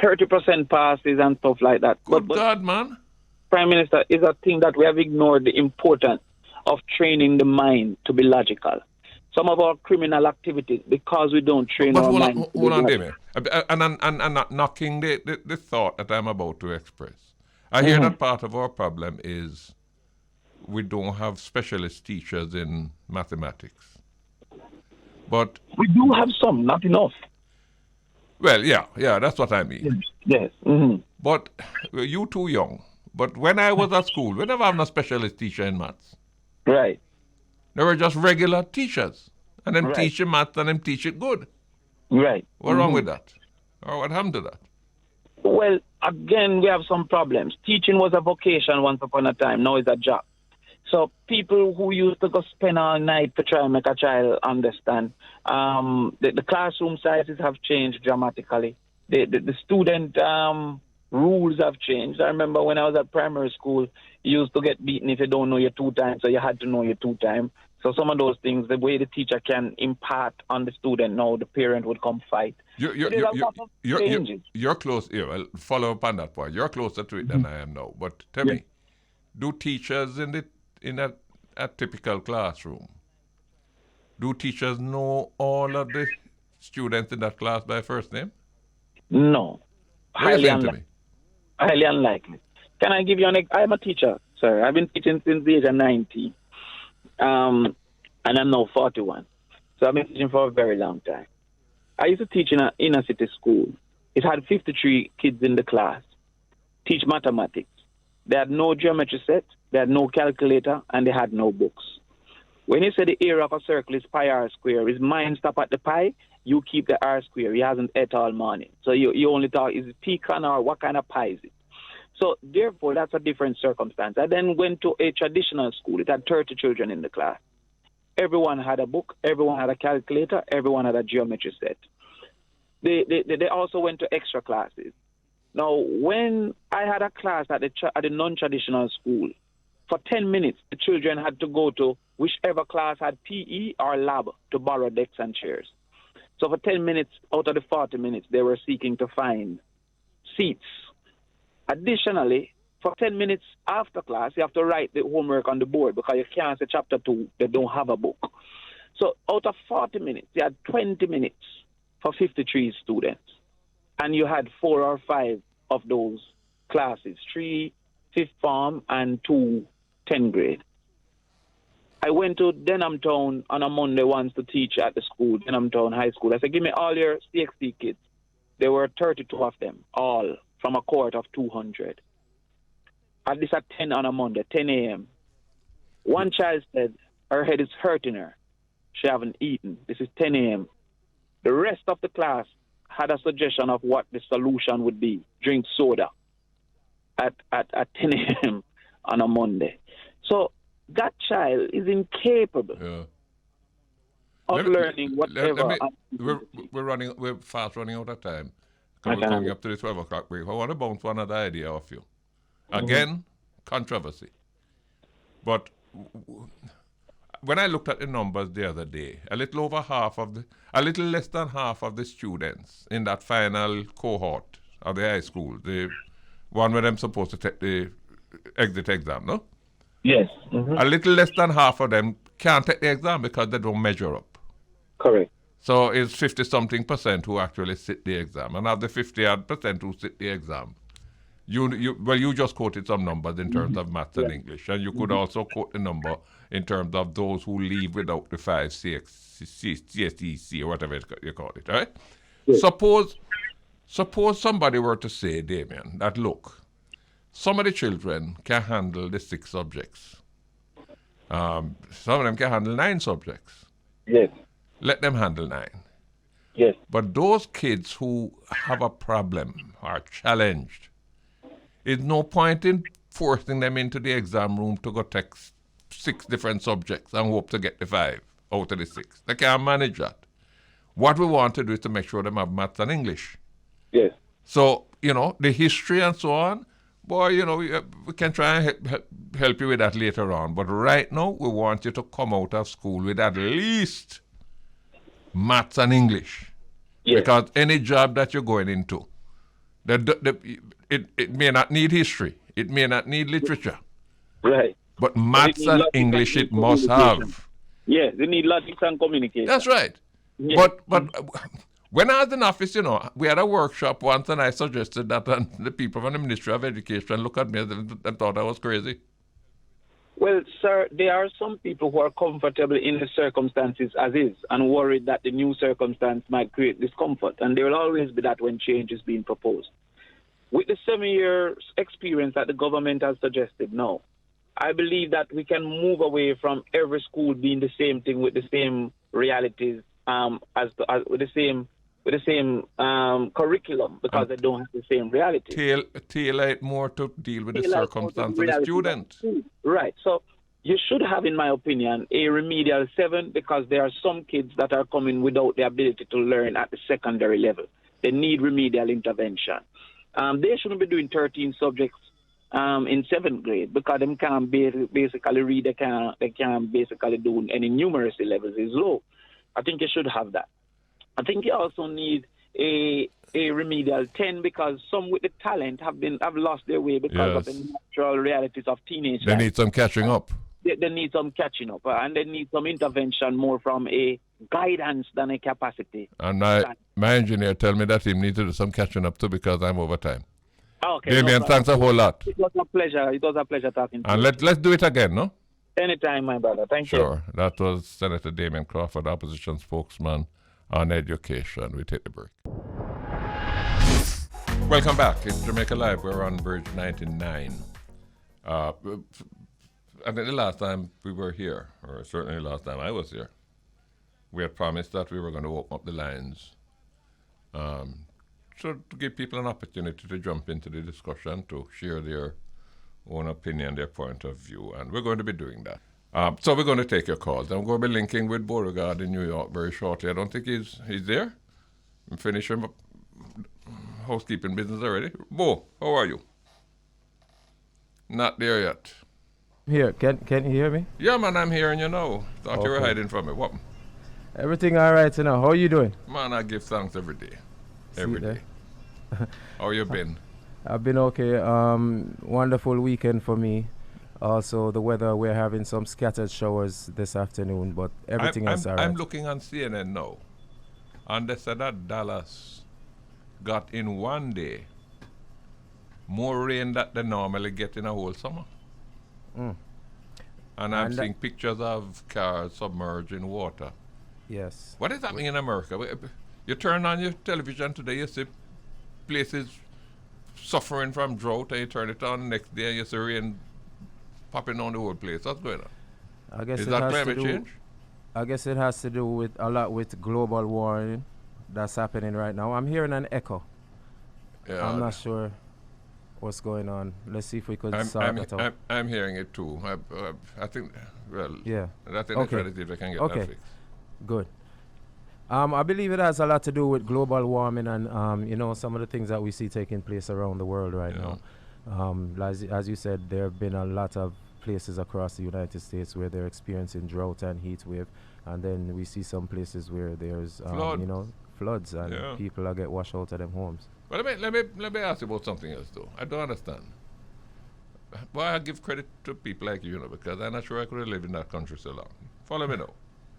30% passes and stuff like that. Good God, man. Prime Minister, is a thing that we have ignored the importance of training the mind to be logical. Some of our criminal activities, because we don't train our mind. Hold on, Damion. And not knocking the thought that I'm about to express. I hear that part of our problem is we don't have specialist teachers in mathematics. But we do have some, not enough. Well, yeah, that's what I mean. Yes. But you too young. But when I was at school, we never have no specialist teacher in maths. Right. They were just regular teachers. And them Right. teach you maths and them teach it good. Right. What's wrong with that? Or what happened to that? Well, again, we have some problems. Teaching was a vocation once upon a time. Now it's a job. So people who used to go spend all night to try and make a child understand, the classroom sizes have changed dramatically. The student rules have changed. I remember when I was at primary school, you used to get beaten if you don't know your 2 times, so you had to know your 2 times. So some of those things, the way the teacher can impart on the student, now the parent would come fight. You're close. Yeah, well, follow up on that point. You're closer to it than I am now. But tell me, do teachers in a typical classroom, do teachers know all of the students in that class by first name? No. Highly unlikely. Can I give you I'm a teacher, sir. I've been teaching since the age of 19. And I'm now 41. So I've been teaching for a very long time. I used to teach in an inner city school. It had 53 kids in the class. Teach mathematics. They had no geometry set, they had no calculator, and they had no books. When you say the area of a circle is pi r square, his mind stop at the pi, you keep the r square. He hasn't ate all morning. So you only talk, is it pecan or what kind of pie is it? So therefore, that's a different circumstance. I then went to a traditional school. It had 30 children in the class. everyone had a book, everyone had a calculator, everyone had a geometry set. They also went to extra classes. Now, when I had a class at the non-traditional school, for 10 minutes, the children had to go to whichever class had PE or lab to borrow desks and chairs. So for 10 minutes out of the 40 minutes, they were seeking to find seats. Additionally, for 10 minutes after class, you have to write the homework on the board because you can't say chapter 2, they don't have a book. So out of 40 minutes, you had 20 minutes for 53 students. And you had 4 or 5 of those classes, 3 5th form and 2 10th grade. I went to Denham Town on a Monday once to teach at the school, Denham Town High School. I said, give me all your CXC kids. There were 32 of them, all from a cohort of 200. At this at 10 on a Monday, 10 a.m. One child said her head is hurting her. She haven't eaten. This is 10 a.m. The rest of the class had a suggestion of what the solution would be. Drink soda at 10 a.m. on a Monday. So that child is incapable of learning whatever. We're fast running out of time. We're coming up to the 12 o'clock break. I want to bounce one other idea off you. Again, controversy. But when I looked at the numbers the other day, a little less than half of the students in that final cohort of the high school, the one where they're supposed to take the exit exam, no? Yes. A little less than half of them can't take the exam because they don't measure up. Correct. So it's 50-something% who actually sit the exam. And of the 50% who sit the exam, you just quoted some numbers in terms of maths and English, and you could also quote the number in terms of those who leave without the 5 CSEC or whatever you call it, right? Yes. Suppose somebody were to say, Damion, that look, some of the children can handle the 6 subjects. Some of them can handle 9 subjects. Yes. Let them handle 9. Yes. But those kids who have a problem, are challenged, it's no point in forcing them into the exam room to go take 6 different subjects and hope to get the 5 out of the 6. They can't manage that. What we want to do is to make sure they have maths and English. Yes. So, the history and so on, boy, we can try and help you with that later on. But right now, we want you to come out of school with at least maths and English. Yes. Because any job that you're going into, it may not need history. It may not need literature. Right. But maths and English it must have. Yes, they need logic and communication. That's right. Yes. But when I was in office, we had a workshop once and I suggested that, and the people from the Ministry of Education looked at me and thought I was crazy. Well, sir, there are some people who are comfortable in the circumstances as is and worried that the new circumstance might create discomfort. And there will always be that when change is being proposed. With the 7 years experience that the government has suggested now, I believe that we can move away from every school being the same thing with the same realities, with the same curriculum, because they don't have the same reality. Tailor it more to deal with the circumstance of the student. Right. So you should have, in my opinion, a remedial 7, because there are some kids that are coming without the ability to learn at the secondary level. They need remedial intervention. They shouldn't be doing 13 subjects in 7th grade because they can't basically read, they can't basically do any numeracy levels is low. I think you should have that. I think you also need a remedial 10 because some with the talent have lost their way because of the natural realities of teenage life. They need some catching up. They need some catching up, and they need some intervention more from a guidance than a capacity. And my engineer tell me that he needs to do some catching up too because I'm over time. Okay. Damion, thanks a whole lot. It was a pleasure. It was a pleasure talking to you. And let's do it again, no? Anytime, my brother. Thank you. Sure. That was Senator Damion Crawford, opposition spokesman on education. We take the break. Welcome back. It's Jamaica Live. We're on Bridge 99. I think the last time we were here, or certainly the last time I was here, we had promised that we were going to open up the lines so to give people an opportunity to jump into the discussion, to share their own opinion, their point of view, and we're going to be doing that. So we're going to take your calls. I'm going to be linking with Beauregard in New York very shortly. I don't think he's there. I'm finishing housekeeping business already. Bo, how are you? Not there yet. Here, can you hear me? Yeah, man, I'm hearing you now. Thought you were hiding from me. What? Everything all right now. How are you doing? Man, I give thanks every day. Every day. How you been? I've been okay. Wonderful weekend for me. Also, the weather, we're having some scattered showers this afternoon, but everything else all right. I'm looking on CNN now, and they said that Dallas got in one day more rain that they normally get in a whole summer. And I'm seeing pictures of cars submerged in water. Yes. What is happening in America? You turn on your television today, you see places suffering from drought, and you turn it on next day, and you see rain popping on the whole place. What's going on? I guess Is it that has climate to do, change? I guess it has to do with a lot with global warming that's happening right now. I'm hearing an echo. Yeah, I'm not sure what's going on. Let's see if we could sort that out. I'm hearing it too. I think, well, Yeah. that's in Okay. if I can get Okay. that fixed. Good. I believe it has a lot to do with global warming and some of the things that we see taking place around the world right now. As you said, there have been a lot of places across the United States where they're experiencing drought and heat wave, and then we see some places where there's floods and people are get washed out of them homes. But let me ask you about something else though. I don't understand. Why I give credit to people like you, because I'm not sure I could have lived in that country so long. Follow me now.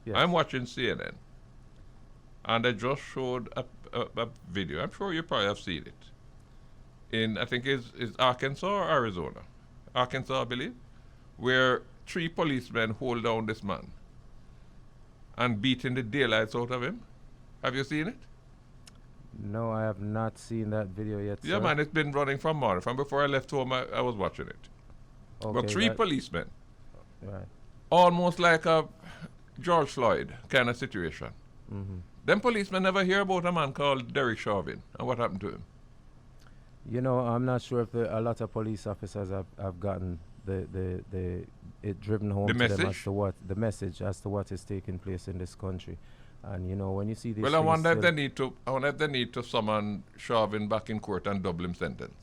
Yes. I'm watching CNN, and they just showed a video. I'm sure you probably have seen it. In, I think is Arkansas or Arizona? Arkansas, I believe, where 3 policemen hold down this man and beating the daylights out of him. Have you seen it? No, I have not seen that video yet. Yeah, sir. man, it's been running from morning. From before I left home, I was watching it. Okay, But 3 policemen, Right. almost like a George Floyd kind of situation. Mm-hmm. Them policemen never hear about a man called Derek Chauvin and what happened to him. I'm not sure if a lot of police officers have gotten it driven home The to them as message? to what the message as to what is taking place in this country. And when you see these Well, I things wonder if still- they need to summon Chauvin back in court and double him sentence.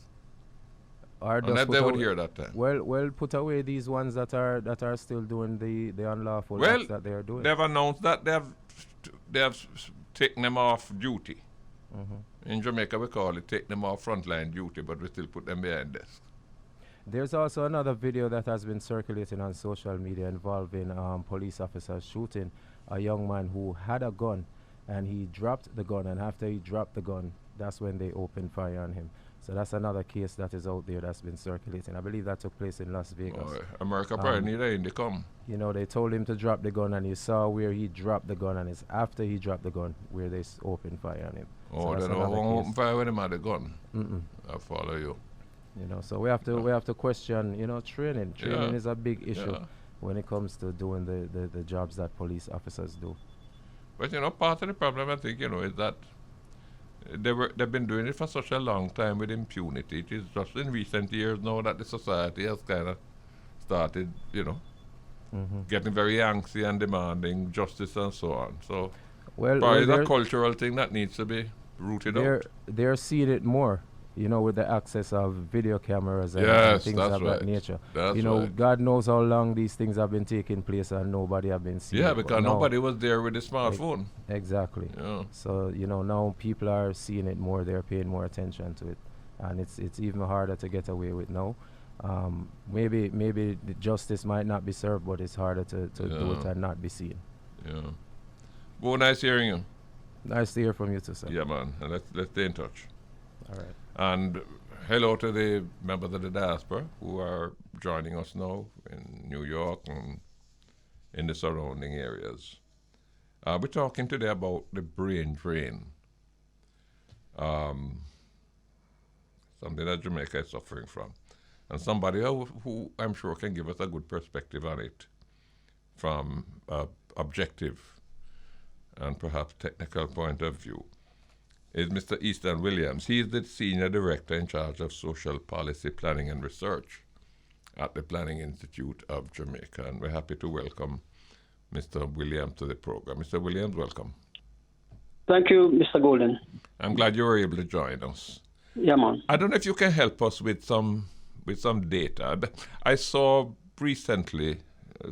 or And just that put they would away- hear that time. Well, put away these ones that are still doing the unlawful Well, acts that they are doing. They've announced that they have taken them off duty. Mm-hmm. In Jamaica, we call it take them off frontline duty, but we still put them behind desk. There's also another video that has been circulating on social media involving police officers shooting a young man who had a gun, and he dropped the gun, and after he dropped the gun, that's when they opened fire on him. So that's another case that is out there that's been circulating. I believe that took place in Las Vegas. America probably need a Indicom. They told him to drop the gun, and you saw where he dropped the gun, and it's after he dropped the gun where they opened fire on him. Oh, that's they don't another want case. open fire when they had the gun. Mm-mm. I follow you. So we have to question, training. Training Yeah. is a big issue Yeah. when it comes to doing the jobs that police officers do. But part of the problem I think is that they've been doing it for such a long time with impunity. It is just in recent years now that the society has kind of started, Mm-hmm. getting very angsty and demanding justice and so on. So Well, it's a cultural thing that needs to be rooted out. they're seeing it more, with the access of video cameras and Yes, things that's of right. that nature. That's right. God knows how long these things have been taking place and nobody have been seeing Yeah, it. But because now- nobody was there with the smartphone. Exactly. Yeah. So, now people are seeing it more, they're paying more attention to it. And it's even harder to get away with now. Maybe the justice might not be served, but it's harder to do it and not be seen. Yeah. Well, nice hearing you. Nice to hear from you too, sir. Yeah, man. And let's stay in touch. All right. And hello to the members of the Diaspora who are joining us now in New York and in the surrounding areas. We're talking today about the brain drain. Something that Jamaica is suffering from. And somebody who I'm sure can give us a good perspective on it from objective and perhaps technical point of view is Mr. Easton Williams. He is the Senior Director in charge of Social Policy Planning and Research at the Planning Institute of Jamaica. And we're happy to welcome Mr. Williams to the program. Mr. Williams, welcome. Thank you, Mr. Golden. I'm glad you were able to join us. Yeah, man. I don't know if you can help us with some data. I saw recently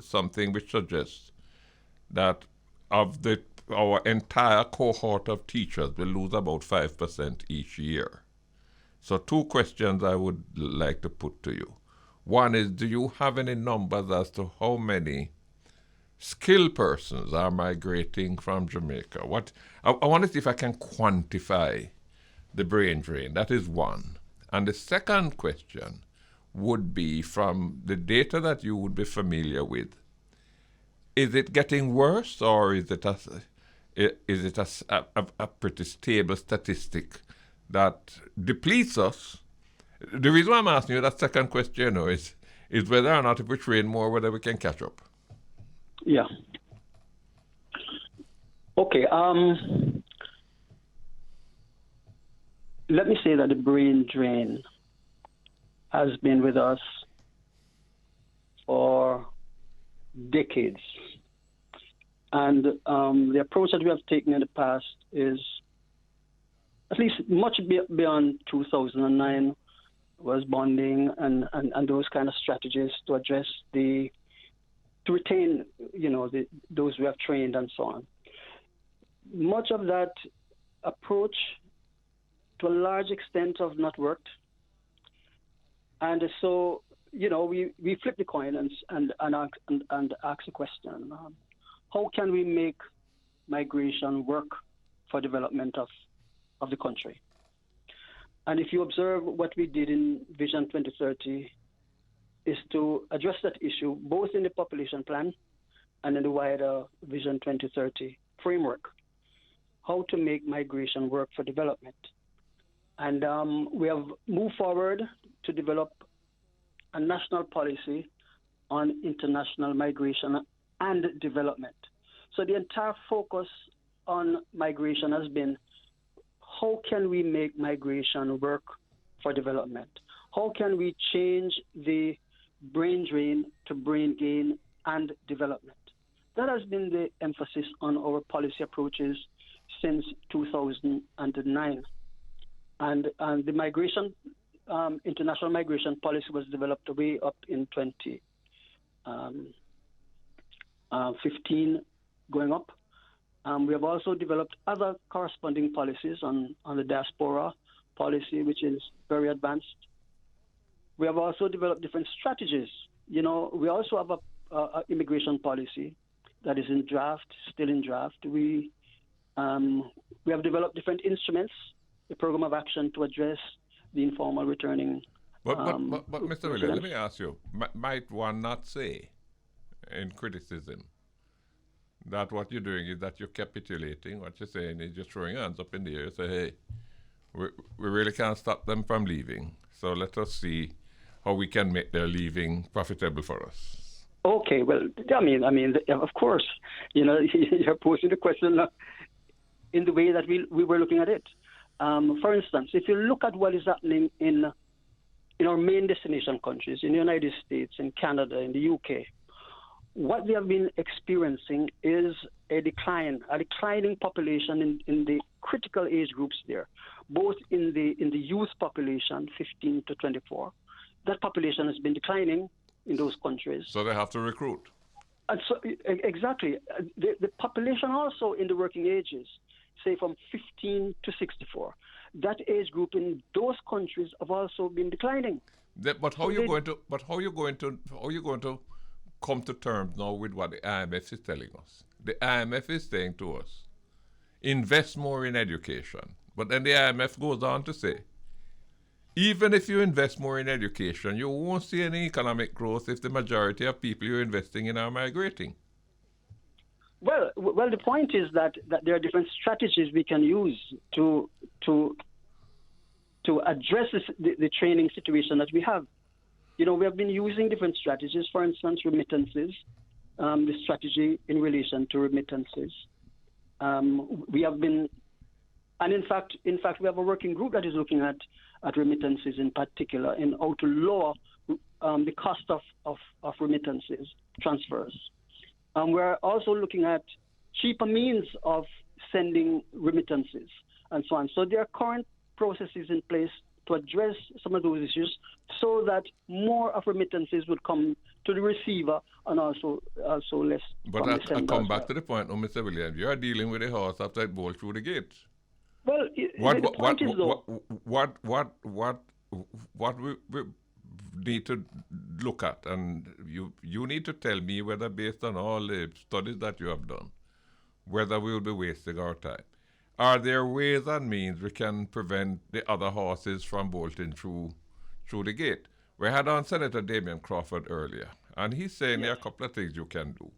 something which suggests that of our entire cohort of teachers will lose about 5% each year. So 2 questions I would like to put to you. One is, do you have any numbers as to how many skilled persons are migrating from Jamaica? I want to see if I can quantify the brain drain. That is one. And the second question would be, from the data that you would be familiar with, is it getting worse, or is it a pretty stable statistic that depletes us? The reason why I'm asking you that second question, is whether or not if we train more, whether we can catch up. Yeah. Okay. Let me say that the brain drain has been with us for decades. And the approach that we have taken in the past is, at least much beyond 2009, was bonding and those kind of strategies to address to retain, those we have trained and so on. Much of that approach, to a large extent, have not worked. And so, we flip the coin and ask the question, how can we make migration work for development of the country? And if you observe what we did in Vision 2030 is to address that issue both in the population plan and in the wider Vision 2030 framework, how to make migration work for development. And we have moved forward to develop a national policy on international migration and development. So the entire focus on migration has been, how can we make migration work for development? How can we change the brain drain to brain gain and development? That has been the emphasis on our policy approaches since 2009. And the migration, international migration policy was developed way up in 2015 going up. We have also developed other corresponding policies on the Diaspora policy, which is very advanced. We have also developed different strategies. We also have a immigration policy that is in draft, still in draft. We have developed different instruments, the program of action to address the informal returning. But Mr. Williams, let me ask you, might one not say in criticism that what you're doing is that you're capitulating? What you're saying is just throwing hands up in the air. You say, hey, we really can't stop them from leaving. So let us see how we can make their leaving profitable for us. Okay, well, I mean, of course, you're posing the question in the way that we were looking at it. For instance, if you look at what is happening in our main destination countries, in the United States, in Canada, in the UK, what they have been experiencing is a declining population in the critical age groups there, both in the youth population, 15 to 24. That population has been declining in those countries. So they have to recruit. And so, exactly. The population also in the working ages, say from 15 to 64, that age group in those countries have also been declining. But how are you going to come to terms now with what the IMF is telling us? The IMF is saying to us, invest more in education. But then the IMF goes on to say, even if you invest more in education, you won't see any economic growth if the majority of people you're investing in are migrating. Well, the point is that there are different strategies we can use to address the training situation that we have. We have been using different strategies. For instance, remittances, the strategy in relation to remittances. We have been And in fact, we have a working group that is looking at remittances in particular, and how to lower the cost of remittances, transfers. We're also looking at cheaper means of sending remittances and so on. So there are current processes in place to address some of those issues so that more of remittances would come to the receiver and also less but from the sender. I come back to the point, Mr. Williams, you are dealing with a horse after it bolts through the gate. Well, the point is though... What we need to look at, and you need to tell me whether, based on all the studies that you have done, whether we will be wasting our time. Are there ways and means we can prevent the other horses from bolting through the gate? We had on Senator Damion Crawford earlier, and he's saying there are a couple of things you can do.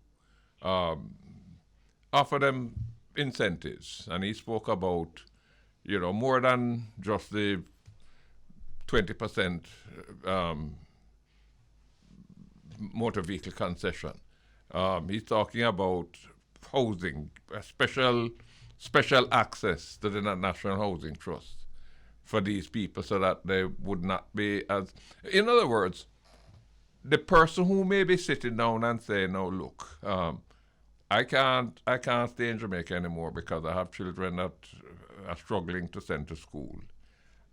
Offer them incentives, and he spoke about, more than just the 20% motor vehicle concession. He's talking about housing, special access to the National Housing Trust for these people so that they would not be as... In other words, the person who may be sitting down and saying, no, look, I can't stay in Jamaica anymore because I have children that are struggling to send to school.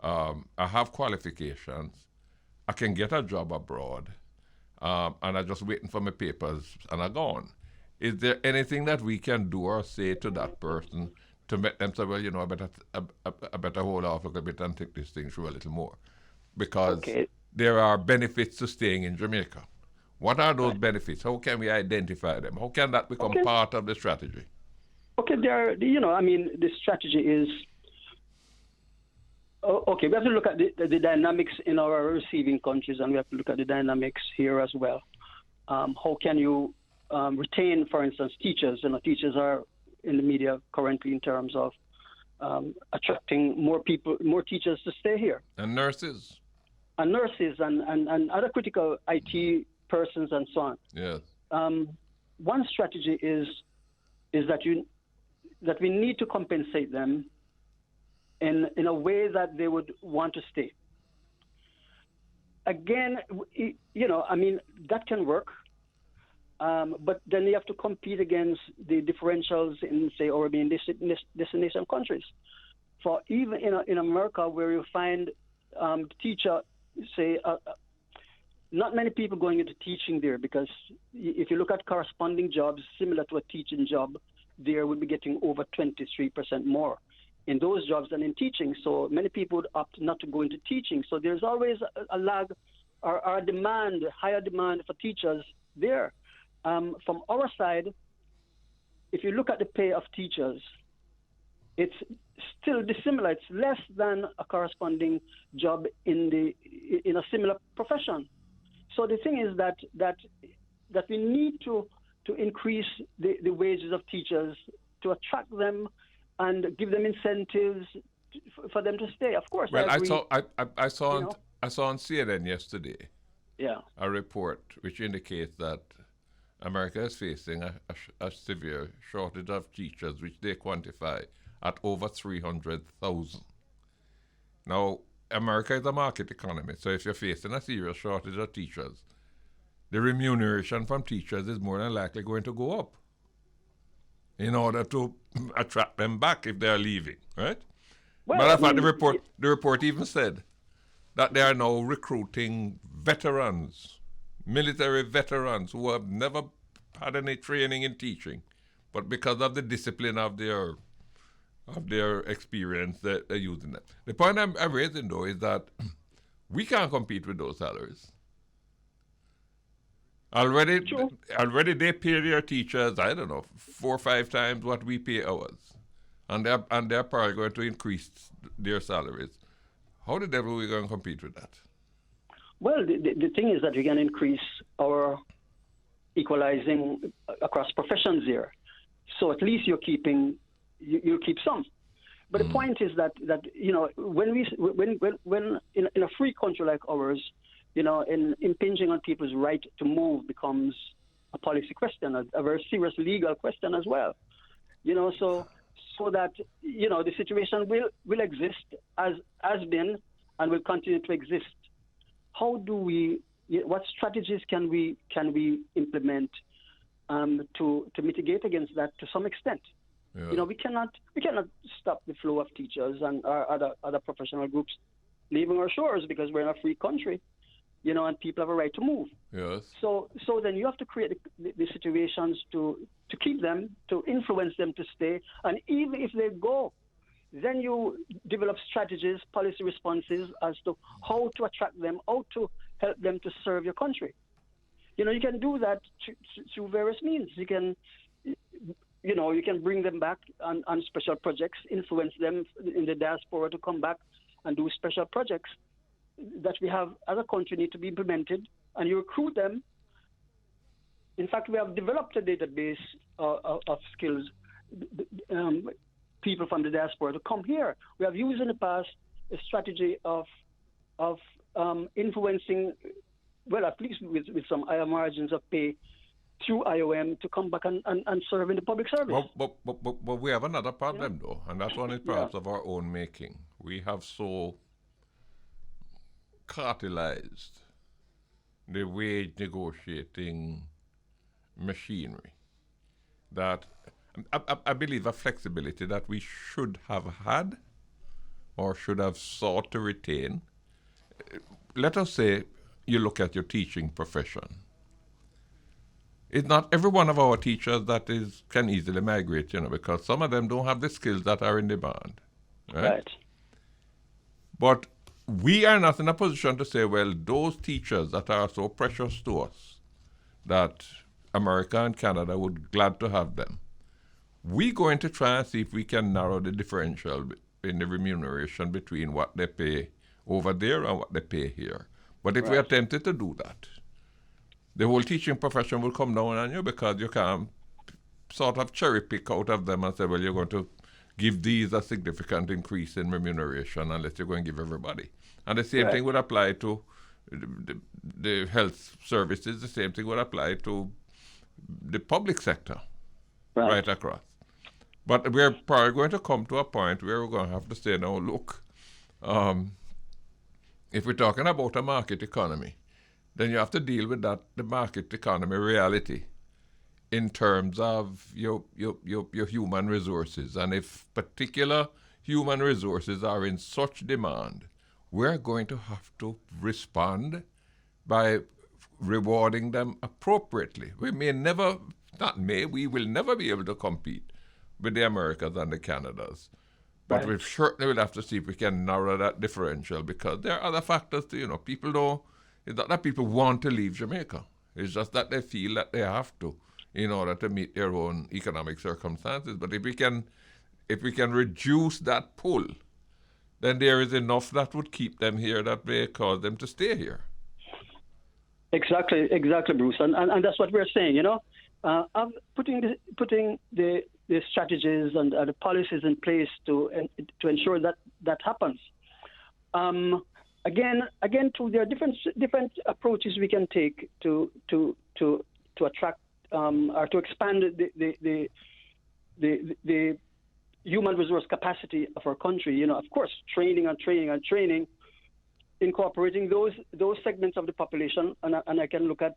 I have qualifications. I can get a job abroad. And I'm just waiting for my papers and I'm gone. Is there anything that we can do or say to that person to make them say, well, I better hold off a little bit and take this thing through a little more? Because there are benefits to staying in Jamaica. What are those benefits? How can we identify them? How can that become part of the strategy? Okay, the strategy is... Okay, we have to look at the dynamics in our receiving countries, and we have to look at the dynamics here as well. How can you retain, for instance, teachers? Teachers are in the media currently in terms of attracting more teachers to stay here. And nurses. And other critical IT persons and so on. Yes. One strategy is that we need to compensate them in a way that they would want to stay. Again, that can work, but then you have to compete against the differentials in, say, Arabian destination countries. For even in America, where you find teacher, say, not many people going into teaching there, because if you look at corresponding jobs similar to a teaching job, there would be getting over 23% more in those jobs than in teaching. So many people would opt not to go into teaching. So there's always a lag or higher demand for teachers there. From our side, if you look at the pay of teachers, it's still dissimilar. It's less than a corresponding job in a similar profession. So the thing is that we need to increase the wages of teachers to attract them and give them incentives for them to stay. Of course. Well, I saw on CNN yesterday a report which indicates that America is facing a severe shortage of teachers, which they quantify at over 300,000. Now, America is a market economy, so if you're facing a serious shortage of teachers, the remuneration from teachers is more than likely going to go up in order to attract them back if they are leaving, right? Well, Matter of fact, the report even said that they are now recruiting veterans, military veterans who have never had any training in teaching, but because of the discipline of their experience, they're using it. The point I'm raising, though, is that we can't compete with those salaries. Already they pay their teachers, I don't know, 4 or 5 times what we pay ours. And they're probably going to increase their salaries. How the devil are we going to compete with that? Well, the thing is that we can increase our equalizing across professions here. So at least you'll keep some. But the point is that when in a free country like ours, in impinging on people's right to move becomes a policy question, a very serious legal question as well. so that the situation will exist as been and will continue to exist. How do we? What strategies can we implement to mitigate against that to some extent? Yeah. We cannot stop the flow of teachers and our other professional groups leaving our shores because we're in a free country, and people have a right to move. Yes. So then you have to create the situations to keep them, to influence them to stay, and even if they go, then you develop strategies, policy responses as to how to attract them, how to help them to serve your country. You can do that through various means. You can bring them back on special projects, influence them in the diaspora to come back and do special projects that we have as a country need to be implemented, and you recruit them. In fact, we have developed a database of skills, people from the diaspora to come here. We have used in the past a strategy of influencing, well, at least with some higher margins of pay through IOM to come back and serve in the public service. But we have another problem, though, and that one is perhaps of our own making. We have so cartelized the wage negotiating machinery that I believe a flexibility that we should have had or should have sought to retain. Let us say you look at your teaching profession. It's not every one of our teachers that can easily migrate, because some of them don't have the skills that are in demand. Right? But we are not in a position to say, well, those teachers that are so precious to us that America and Canada would glad to have them. We're going to try and see if we can narrow the differential in the remuneration between what they pay over there and what they pay here. But if we attempted to do that, the whole teaching profession will come down on you because you can't sort of cherry pick out of them and say, well, you're going to give these a significant increase in remuneration unless you're going to give everybody. And the same thing would apply to the health services. The same thing would apply to the public sector right across. But we're probably going to come to a point where we're going to have to say, now, look, if we're talking about a market economy, then you have to deal with the market economy reality in terms of your human resources. And if particular human resources are in such demand, we're going to have to respond by rewarding them appropriately. We will never be able to compete with the Americas and the Canadas. But we certainly will have to see if we can narrow that differential because there are other factors too. People don't, it's not that people want to leave Jamaica. It's just that they feel that they have to in order to meet their own economic circumstances. But if we can reduce that pull, then there is enough that would keep them here that may cause them to stay here. Exactly, Bruce, and that's what we're saying. Putting the strategies and the policies in place to ensure that happens. Again, there are different approaches we can take to attract or to expand the human resource capacity of our country. Of course, training, incorporating those segments of the population, and I can look at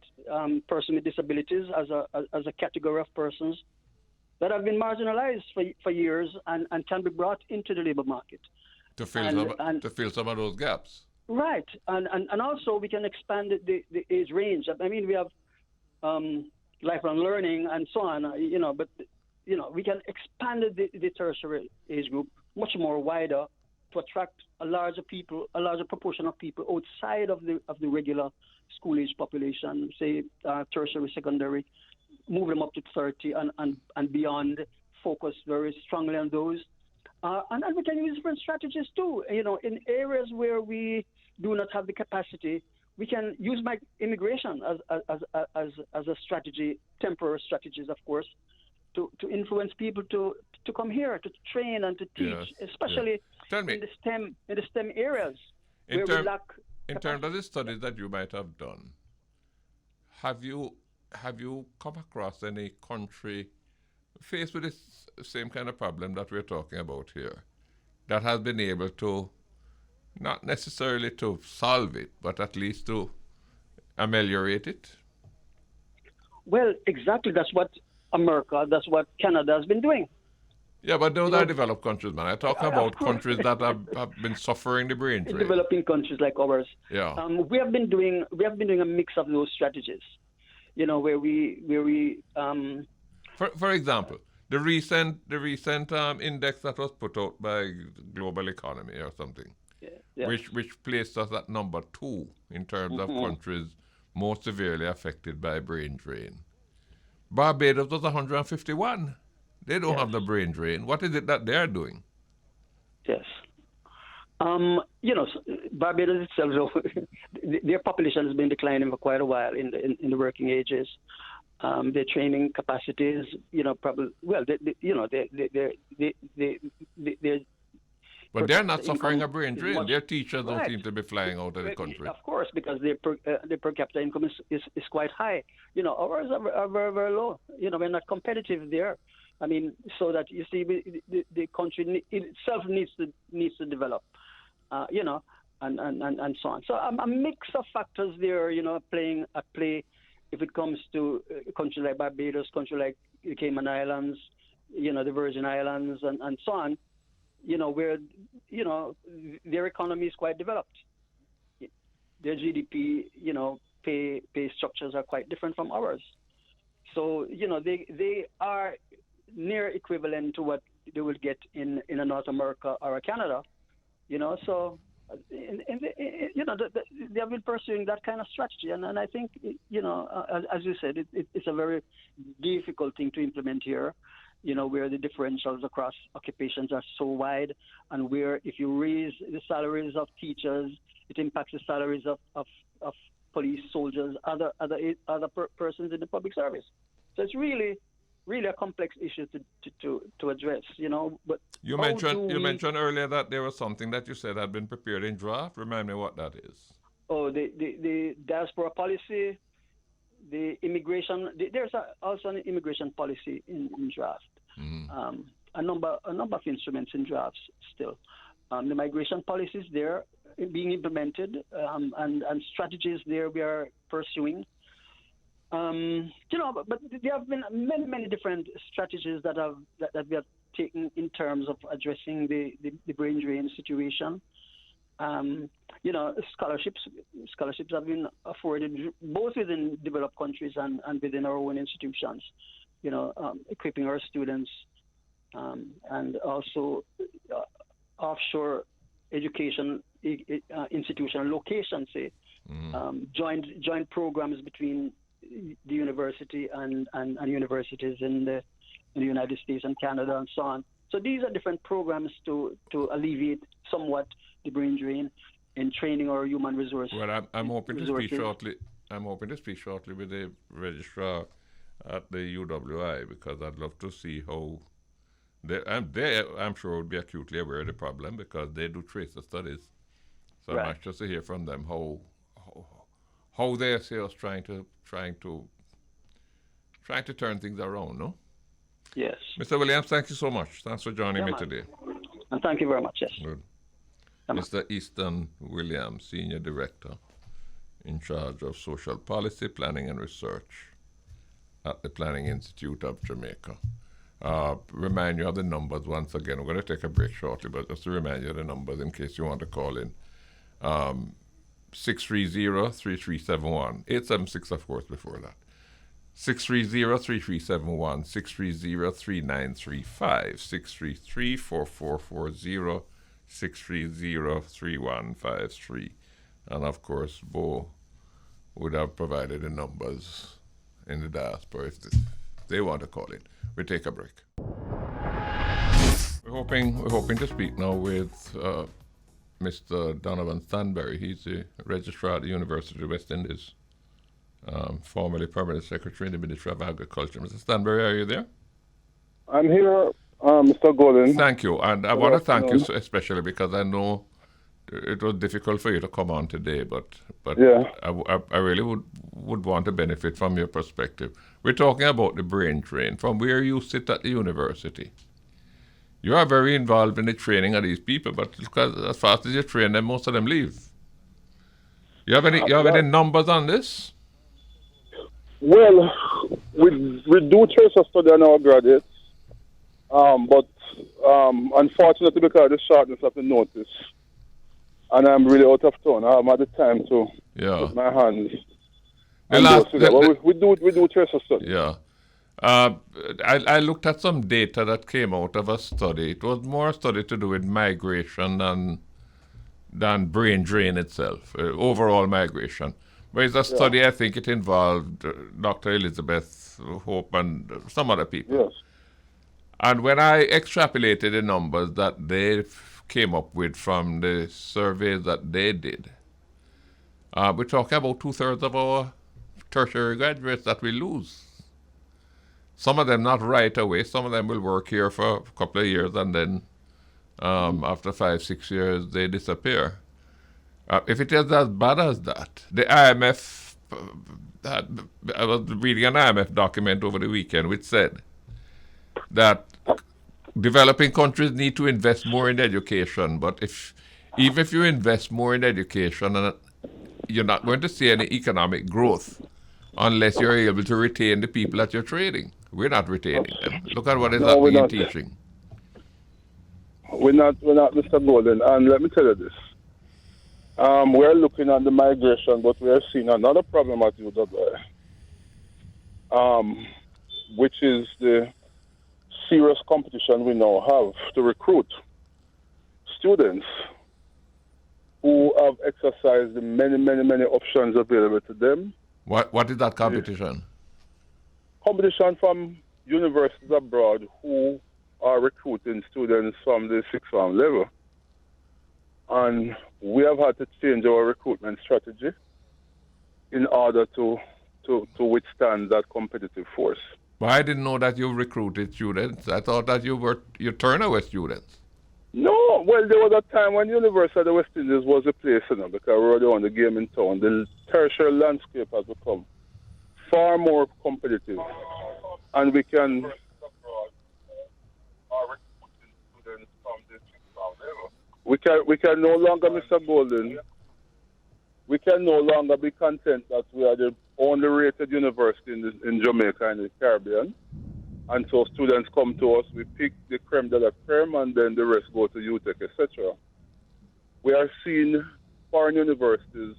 persons with disabilities as a category of persons that have been marginalized for years and can be brought into the labor market to fill some of those gaps. Right, and also we can expand the age range. I mean, we have lifelong learning and so on. But we can expand the tertiary age group much more wider to attract a larger proportion of people outside of the regular school age population, say tertiary, secondary, move them up to 30 and beyond, focus very strongly on those. And we can use different strategies too. In areas where we do not have the capacity, we can use immigration as a strategy, temporary strategies, of course, to influence people to come here, to train and to teach, especially in the STEM areas where we lack capacity. In terms of the studies that you might have done, have you come across any country faced with this same kind of problem that we're talking about here, that has been able to, not necessarily to solve it, but at least to ameliorate it? Well, exactly. That's what America, that's what Canada has been doing. Yeah, but those are developed countries, man. I'm talking about countries that have been suffering the brain drain. Developing countries like ours. Yeah. We have been doing a mix of those strategies. Where we For example, the recent index that was put out by Global Economy or something, which placed us at number 2 in terms of countries most severely affected by brain drain. Barbados was 151. They don't have the brain drain. What is it that they're doing? Yes. Barbados itself, their population has been declining for quite a while in the working ages. Their training capacities, probably, well, but they're not suffering a brain drain. Their teachers don't seem to be flying out of the country. Of course, because their per capita income is quite high. Ours are very, very low. We're not competitive there. I mean, so that you see, the country itself needs to develop, and so on. So a mix of factors there, playing at play. If it comes to a country like Barbados, country like the Cayman Islands, the Virgin Islands, and so on, where their economy is quite developed. Their GDP, pay structures are quite different from ours. So they are near equivalent to what they will get in a North America or a Canada, So, they have been pursuing that kind of strategy, and I think, as you said, it's a very difficult thing to implement here, where the differentials across occupations are so wide, and where if you raise the salaries of teachers, it impacts the salaries of police, soldiers, other persons in the public service. So it's really a complex issue to address, But you mentioned earlier that there was something that you said had been prepared in draft. Remind me what that is. Oh, the diaspora policy, the immigration. There's also an immigration policy in draft. Mm-hmm. A number of instruments in drafts still. The migration policies there being implemented, and strategies there we are pursuing. But there have been many different strategies that we have taken in terms of addressing the brain drain situation. Scholarships have been afforded both within developed countries and within our own institutions. Equipping our students, and also offshore education institutional locations, say, joint programs between the university and universities in the United States and Canada and so on. So these are different programs to alleviate somewhat the brain drain in training our human resources. Well, I'm hoping to speak shortly. I'm hoping to speak shortly with the registrar at the UWI, because I'd love to see how I'm sure would be acutely aware of the problem, because they do tracer studies. So I'm anxious to hear from them how they see us trying to turn things around, no? Yes. Mr. Williams, thank you so much. Thanks for joining me today. And thank you very much, yes. Good. Mr. Easton Williams, Senior Director in charge of Social Policy, Planning and Research at the Planning Institute of Jamaica. Remind you of the numbers once again. We're going to take a break shortly, but just to remind you of the numbers in case you want to call in. 630-3371. 876, of course, before that. 630-3371, 630-3935, 633-4440, 630-3153. And of course, Bo would have provided the numbers in the diaspora if they want to call in. We take a break. We're hoping to speak now with Mr. Donovan Stanbury. He's the Registrar at the University of West Indies, formerly Permanent Secretary in the Ministry of Agriculture. Mr. Stanbury, are you there? I'm here, Mr. Golden. Thank you. And I want to thank you especially because I know it was difficult for you to come on today, but Yeah. I really would want to benefit from your perspective. We're talking about the brain drain from where you sit at the university. You are very involved in the training of these people, but as fast as you train them, most of them leave. You have any numbers on this? Well, we do trace a study on our graduates, but unfortunately, because of the shortness of the notice, and I'm really out of town, I haven't had the time to put my hands. We do trace a study. Yeah. I looked at some data that came out of a study. It was more a study to do with migration than brain drain itself, overall migration. But it's a study, I think it involved Dr. Elizabeth Hope and some other people. Yes. And when I extrapolated the numbers that they came up with from the surveys that they did, we're talking about 2/3 of our tertiary graduates that we lose. Some of them not right away. Some of them will work here for a couple of years and then after 5-6 years they disappear. If it is as bad as that, the IMF, I was reading an IMF document over the weekend which said that developing countries need to invest more in education, but even if you invest more in education, you're not going to see any economic growth unless you're able to retain the people that you're training. We're not retaining them. Look at what is happening in teaching. We're not, Mr. Golden, and let me tell you this. We're looking at the migration, but we are seeing another problem at UWI, which is the serious competition we now have to recruit students who have exercised the many options available to them. What is that competition? Competition from universities abroad who are recruiting students from the sixth form level. And we have had to change our recruitment strategy in order to withstand that competitive force. Well, I didn't know that you recruited students. I thought that you turn away students. No, well, there was a time when University of the West Indies was a place, because we were the only game in town. The tertiary landscape has become far more competitive, and we can. We can no longer, Mr. Golden. We can no longer be content that we are the only rated university in Jamaica and the Caribbean. And so students come to us, we pick the creme de la creme, and then the rest go to UTEC, etc. We are seeing foreign universities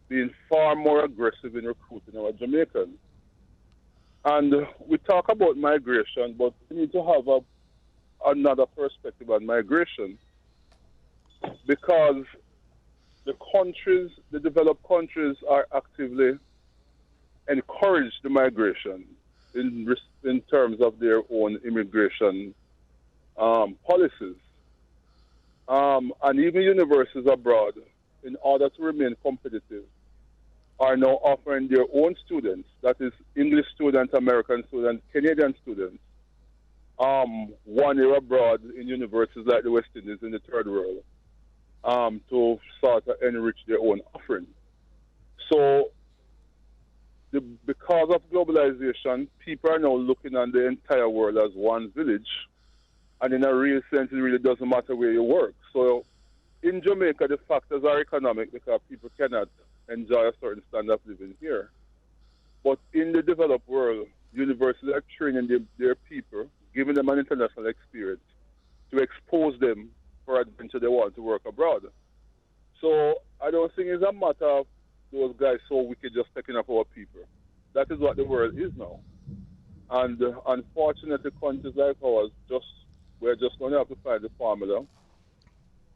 being far more aggressive in recruiting our Jamaicans. And we talk about migration, but we need to have another perspective on migration, because the developed countries are actively encourage the migration in terms of their own immigration policies. And even universities abroad, in order to remain competitive, are now offering their own students, that is English students, American students, Canadian students, 1 year abroad in universities like the West Indies in the third world, to sort of enrich their own offering. So because of globalization, people are now looking at the entire world as one village, and in a real sense, it really doesn't matter where you work. So in Jamaica, the factors are economic because people cannot enjoy a certain standard of living here. But in the developed world, universities are training their people, giving them an international experience to expose them for adventure they want to work abroad. So I don't think it's a matter of those guys so wicked just taking up our people. That is what the world is now. And unfortunately, countries like ours, we're just going to have to find the formula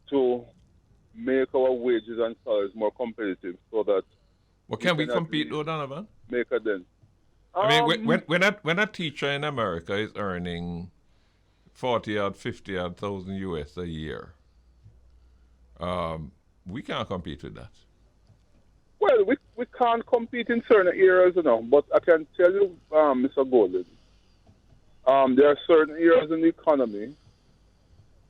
to make our wages and salaries more competitive so that... Well, can we compete though, Donovan? Make a dent. I mean, when a teacher in America is earning 40,000 50,000 US a year, we can't compete with that. Well, we can't compete in certain areas, but I can tell you, Mr. Golden, there are certain areas in the economy,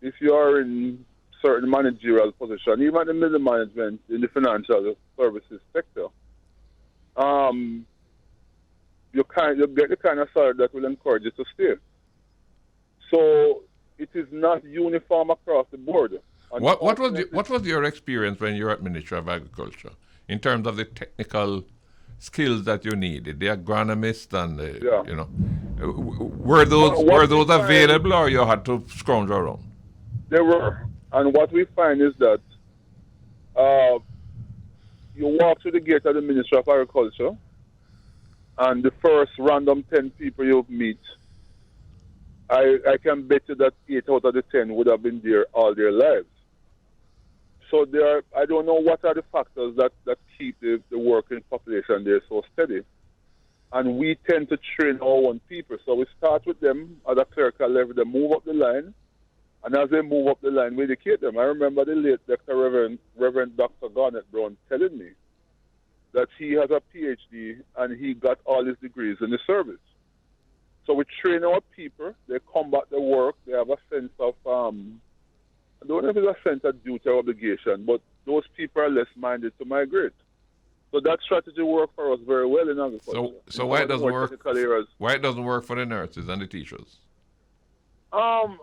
if you are in certain managerial position, even the middle management in the financial services sector, you get the kind of salary that will encourage you to stay. So it is not uniform across the board. What was your experience when you were at Ministry of Agriculture in terms of the technical skills that you needed, the agronomist and were those available or you had to scrounge around? They were, and what we find is that you walk through the gate of the Ministry of Agriculture, and the first random 10 people you meet, I can bet you that 8 out of the 10 would have been there all their lives. So I don't know what are the factors that keep the working population there so steady. And we tend to train our own people. So we start with them at a clerical level, they move up the line, and as they move up the line, we educate them. I remember the late Dr. Reverend Dr. Garnet Brown telling me that he has a PhD and he got all his degrees in the service. So we train our people, they come back to work, they have a sense of, I don't know if it's a sense of duty or obligation, but those people are less minded to migrate. So that strategy worked for us very well in agriculture. So why it doesn't work? Why it doesn't work for the nurses and the teachers? Well,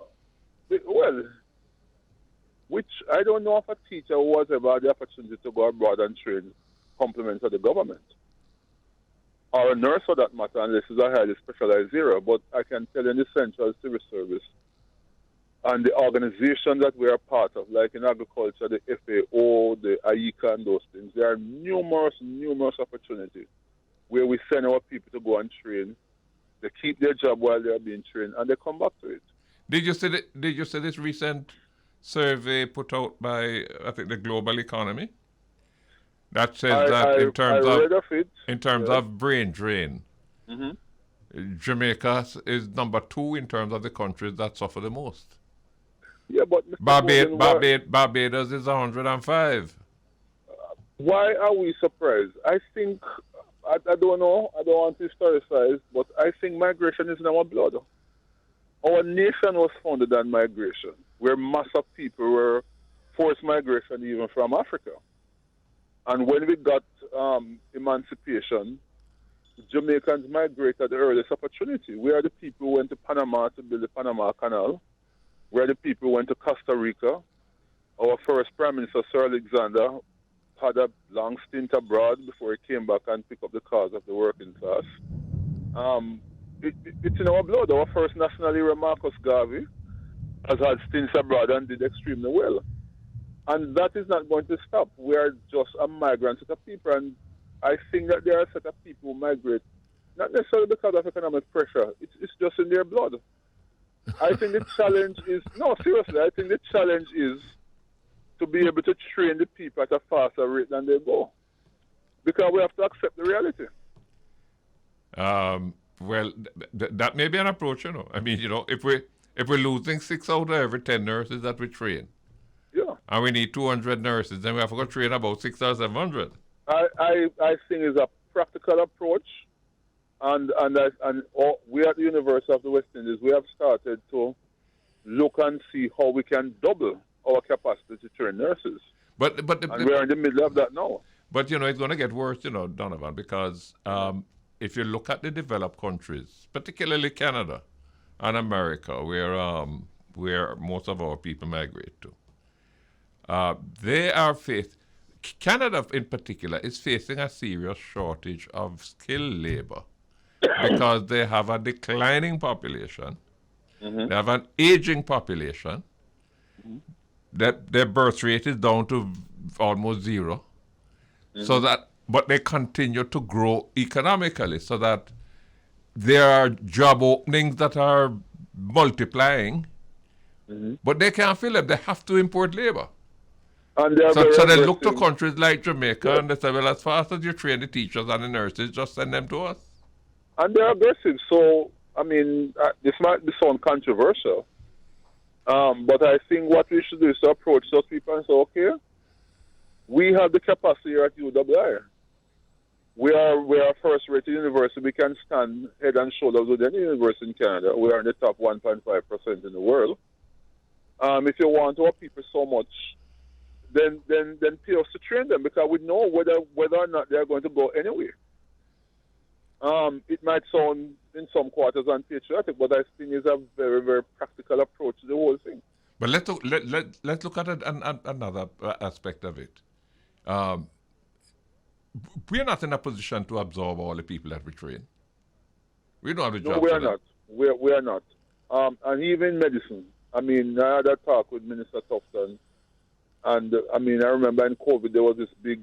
which I don't know if a teacher was ever had the opportunity to go abroad and train complements of the government, or a nurse for that matter, unless it's a highly specialized area. But I can tell you in the Central Civil Service and the organization that we are part of, like in agriculture, the FAO, the AICA, and those things, there are numerous opportunities where we send our people to go and train. They keep their job while they are being trained, and they come back to it. Did you see this recent survey put out by, I think, the Global Economy? That says in terms of brain drain, Jamaica is number 2 in terms of the countries that suffer the most. Yeah, but Barbados is 105. Why are we surprised? I think, I don't know, I don't want to historicize, but I think migration is in our blood. Our nation was founded on migration, where mass of people were forced migration even from Africa. And when we got emancipation, Jamaicans migrated at the earliest opportunity. We are the people who went to Panama to build the Panama Canal. We are the people who went to Costa Rica. Our first Prime Minister, Sir Alexander, had a long stint abroad before he came back and picked up the cause of the working class. It's in our blood. Our first national hero, Marcus Garvey, has had stints abroad and did extremely well. And that is not going to stop. We are just a migrant set of people. And I think that there are a set of people who migrate, not necessarily because of economic pressure. It's just in their blood. I think the challenge is, no, seriously, I think the challenge is to be able to train the people at a faster rate than they go. Because we have to accept the reality. Well, that may be an approach, you know. I mean, if we're losing 6 out of every 10 nurses that we train, and we need 200 nurses, then we have to go train about 600 or 700. I think it's a practical approach, and we at the University of the West Indies, we have started to look and see how we can double our capacity to train nurses. But we're in the middle of that now. But it's going to get worse, Donovan, because if you look at the developed countries, particularly Canada and America, where most of our people migrate to, they are Canada in particular is facing a serious shortage of skilled labor because they have a declining population, they have an aging population, their birth rate is down to almost 0, but they continue to grow economically, so that there are job openings that are multiplying, but they can't fill them. They have to import labor. So they look to countries like Jamaica and they say, well, as fast as you train the teachers and the nurses, just send them to us. And they're aggressive. So, I mean, this might sound controversial, but I think what we should do is to approach those people and say, okay, we have the capacity here at UWI. We are a first-rated university. We can stand head and shoulders with any university in Canada. We are in the top 1.5% in the world. If you want our people so much, then pay us to train them, because we know whether or not they are going to go anywhere. It might sound in some quarters unpatriotic, but I think it's a very, very practical approach to the whole thing. But let's look at another aspect of it. We're not in a position to absorb all the people that we train. We don't have the job. No, we are not. We are not. And even medicine. I mean, I had a talk with Minister Tufton, and I mean, I remember in COVID there was this big,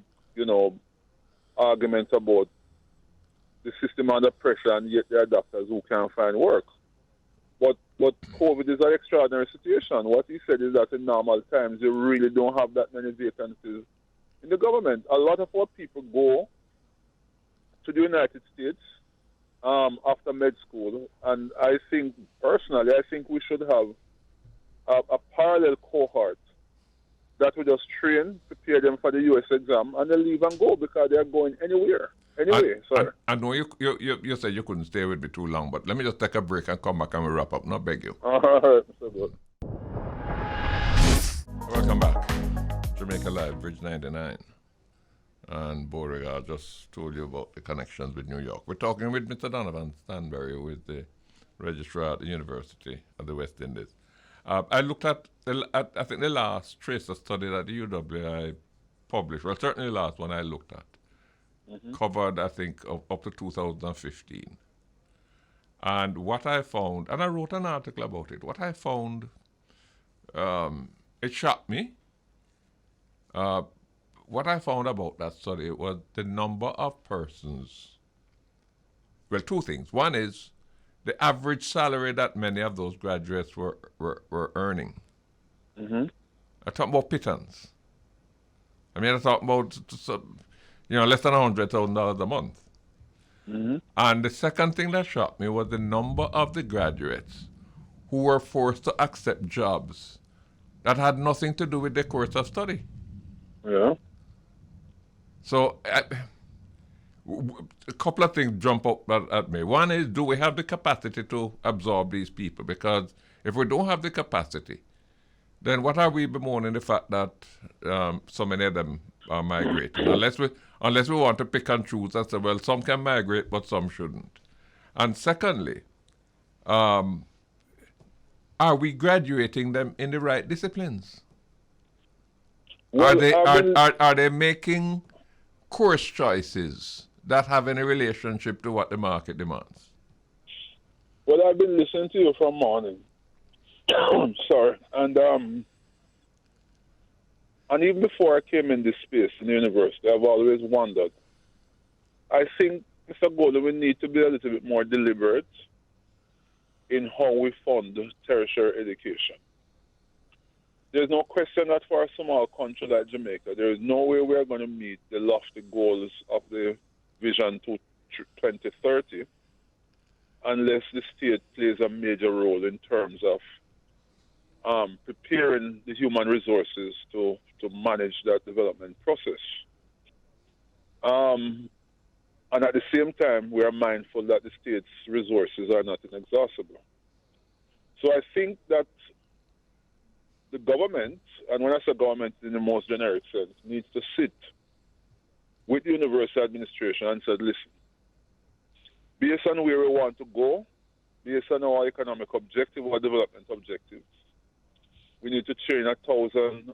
argument about the system under pressure, and yet there are doctors who can't find work. But COVID is an extraordinary situation. What he said is that in normal times, you really don't have that many vacancies in the government. A lot of our people go to the United States after med school, and I think, personally, we should have a parallel cohort that will just train, prepare them for the U.S. exam, and they leave and go, because they are going anywhere. Anyway, sorry. I know you said you couldn't stay with me too long, but let me just take a break and come back and we'll wrap up. No, beg you. All right, so good. Welcome back. Jamaica Live, Bridge 99. And Beauregard just told you about the connections with New York. We're talking with Mr. Donovan Stanbury, who is the Registrar at the University of the West Indies. I looked at I think the last tracer study that the UWI published, well, certainly the last one I looked at, covered, I think, up to 2015. And what I found, and I wrote an article about it, what I found, it shocked me. What I found about that study was the number of persons, well, two things. One is the average salary that many of those graduates were earning. I talk about pittance. I mean, I talk about less than $100,000 a month. And the second thing that shocked me was the number of the graduates who were forced to accept jobs that had nothing to do with their course of study. Yeah. So a couple of things jump up at me. One is, do we have the capacity to absorb these people? Because if we don't have the capacity, then what are we bemoaning the fact that so many of them are migrating? Unless we want to pick and choose and say, well, some can migrate, but some shouldn't. And secondly, are we graduating them in the right disciplines? Well, are they making course choices that have any relationship to what the market demands? Well, I've been listening to you from morning. Sorry. And even before I came in this space in the university, I've always wondered. I think, Mr. Golden, we need to be a little bit more deliberate in how we fund tertiary education. There's no question that for a small country like Jamaica, there is no way we are going to meet the lofty goals of the Vision to 2030 unless the state plays a major role in terms of preparing the human resources to manage that development process. And at the same time, we are mindful that the state's resources are not inexhaustible. So I think that the government, and when I say government in the most generic sense, needs to sit with the university administration and say, listen, based on where we want to go, based on our economic objective or development objectives, we need to train 1,000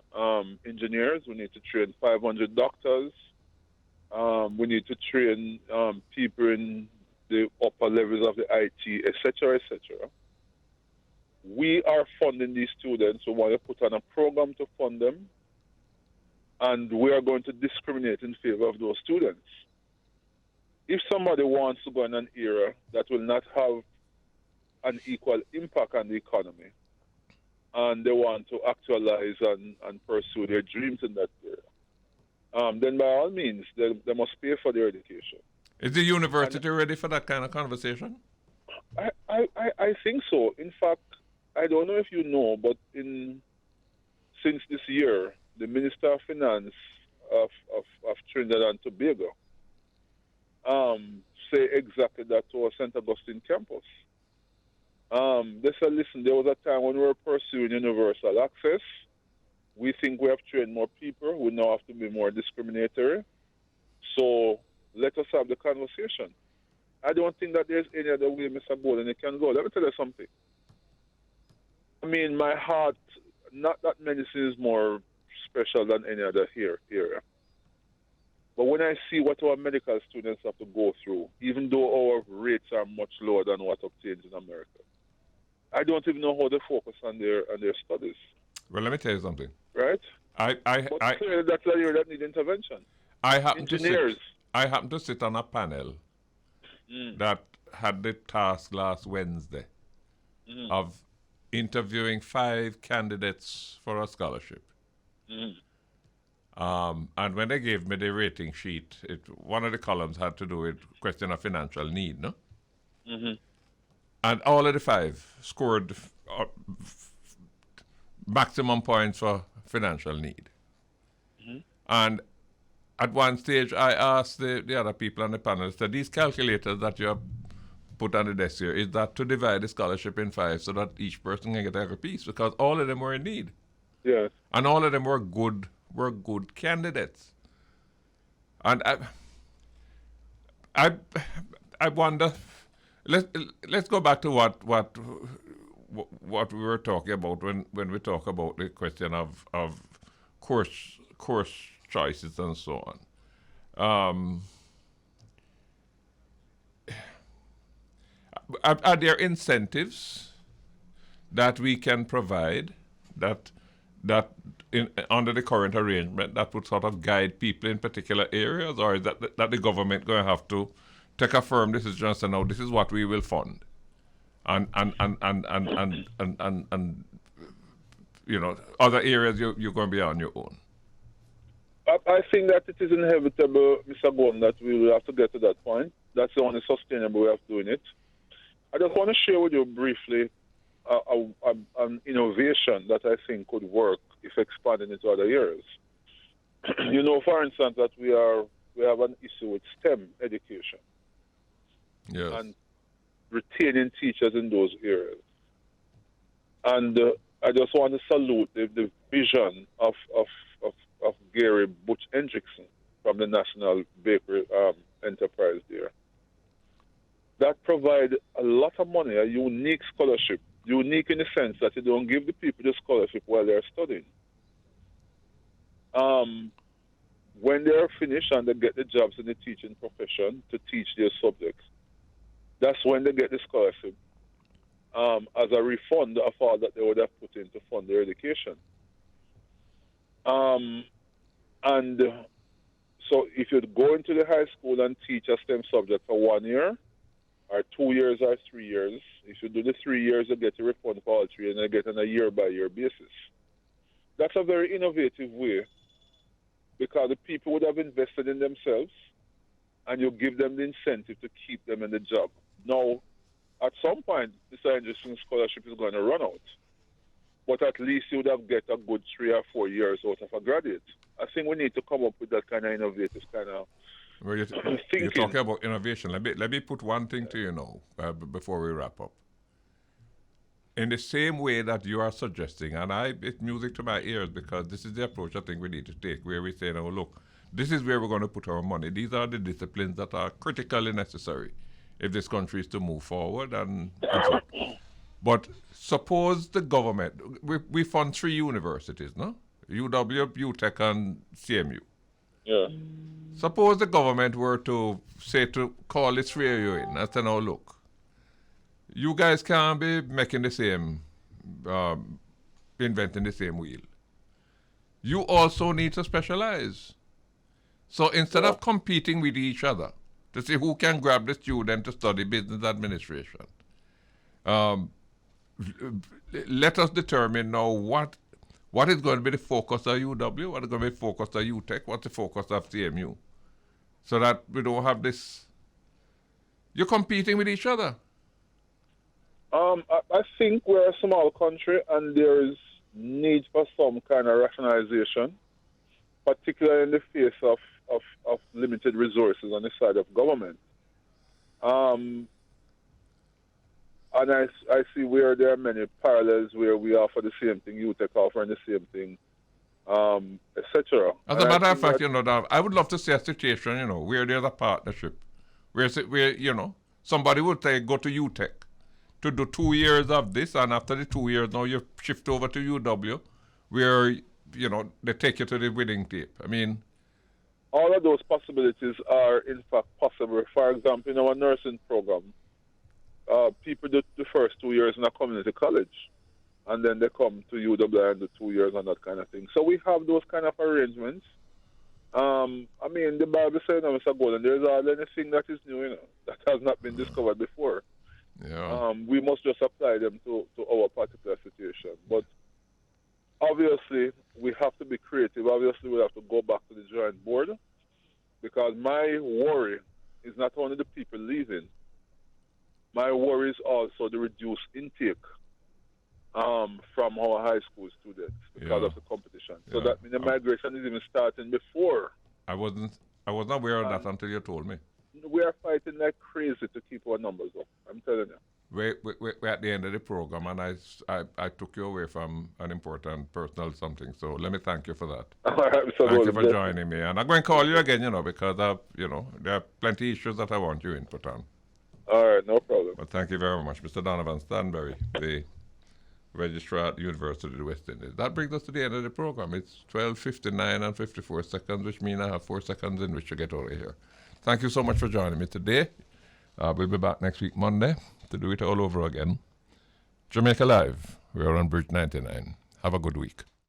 engineers, we need to train 500 doctors, we need to train people in the upper levels of the IT, etc., etc. We are funding these students. We want to put on a program to fund them, and we are going to discriminate in favor of those students. If somebody wants to go in an era that will not have an equal impact on the economy, and they want to actualize and pursue their dreams in that area, then by all means, they must pay for their education. Is the university ready for that kind of conversation? I think so. In fact, I don't know if you know, but since this year, the Minister of Finance of Trinidad and Tobago say exactly that to our St. Augustine campus. They said, listen, there was a time when we were pursuing universal access. We think we have trained more people. We now have to be more discriminatory. So let us have the conversation. I don't think that there's any other way Mr. Golden can go. Let me tell you something. I mean, my heart, not that medicine is more special than any other area. But when I see what our medical students have to go through, even though our rates are much lower than what obtains in America, I don't even know how they focus on their studies. Well, let me tell you something. Right? But clearly that's an area that needs intervention. I happen Engineers. to sit on a panel that had the task last Wednesday of interviewing 5 candidates for a scholarship. And when they gave me the rating sheet, one of the columns had to do with question of financial need, no? And all of the 5 scored maximum points for financial need. And at one stage, I asked the other people on the panel, so these calculators that you have put on the desk here, is that to divide the scholarship in 5 so that each person can get a piece? Because all of them were in need. Yes. And all of them were good candidates. And I wonder, let's go back to what we were talking about when we talk about the question of course choices and so on. Are there incentives that we can provide that under the current arrangement that would sort of guide people in particular areas, or is that the government going to have to take a firm decision and say, no, this is what we will fund, and you know, other areas you're going to be on your own? I think that it is inevitable, Mr. Gordon, that we will have to get to that point. That's the only sustainable way of doing it. I just want to share with you briefly an innovation that I think could work if expanded into other areas. You know, for instance, that we have an issue with STEM education. Yes. And retaining teachers in those areas. And I just want to salute the vision of Gary Butch Hendrickson from the National Bakery Enterprise there. That provide a lot of money, a unique scholarship, unique in the sense that you don't give the people the scholarship while they're studying. When they're finished and they get the jobs in the teaching profession to teach their subjects, that's when they get the scholarship as a refund of all that they would have put in to fund their education. And so if you go into the high school and teach a STEM subject for 1 year, or 2 years, or 3 years, if you do the 3 years, you get a refund for all 3, and you get on a year-by-year basis. That's a very innovative way, because the people would have invested in themselves, and you give them the incentive to keep them in the job. Now, at some point, Mr. Henderson's scholarship is going to run out. But at least you would have get a good 3 or 4 years out of a graduate. I think we need to come up with that kind of innovative kind of you're talking about innovation. Let me put one thing to you now before we wrap up. In the same way that you are suggesting, and it's music to my ears, because this is the approach I think we need to take, where we say, now, look, this is where we're going to put our money. These are the disciplines that are critically necessary if this country is to move forward. And so. But suppose the government, we fund 3 universities, no? UW, UTech, and CMU. Yeah. Suppose the government were to say, to call the 3 of you in and say, now look, you guys can't be making the same, inventing the same wheel. You also need to specialize. So instead of competing with each other to see who can grab the student to study business administration, let us determine now what is going to be the focus of UW, what is going to be the focus of UTech, what's the focus of CMU, so that we don't have this. You're competing with each other. I think we're a small country, and there is need for some kind of rationalization, particularly in the face of limited resources on the side of government. And I see where there are many parallels where we offer the same thing, UTech offering the same thing, etc. As a matter of fact, that I would love to see a situation, where there's a partnership, where somebody would say, go to UTech to do 2 years of this, and after the 2 years, now you shift over to UW, where, they take you to the winning tape. I mean, all of those possibilities are, in fact, possible. For example, in our nursing program, people do the first 2 years in a community college, and then they come to UW and do 2 years and that kind of thing. So we have those kind of arrangements. I mean, the Bible says, Mr. Golden, there's anything that is new, that has not been discovered before. Yeah. We must just apply them to our particular situation. But obviously, we have to be creative. Obviously, we have to go back to the joint board, because my worry is not only the people leaving. My worry is also the reduced intake from our high school students because of the competition. So that means the migration is even starting before. I wasn't aware of that until you told me. We are fighting like crazy to keep our numbers up. I'm telling you. We're at the end of the program, and I took you away from an important personal something. So let me thank you for that. Thank you for joining me. And I'm going to call you again, because there are plenty of issues that I want your input on. All right, no problem. Well, thank you very much, Mr. Donovan Stanbury, the Registrar at the University of the West Indies. That brings us to the end of the program. It's 12:59 and 54 seconds, which means I have 4 seconds in which to get out of here. Thank you so much for joining me today. We'll be back next week, Monday, to do it all over again. Jamaica Live. We're on Bridge 99. Have a good week.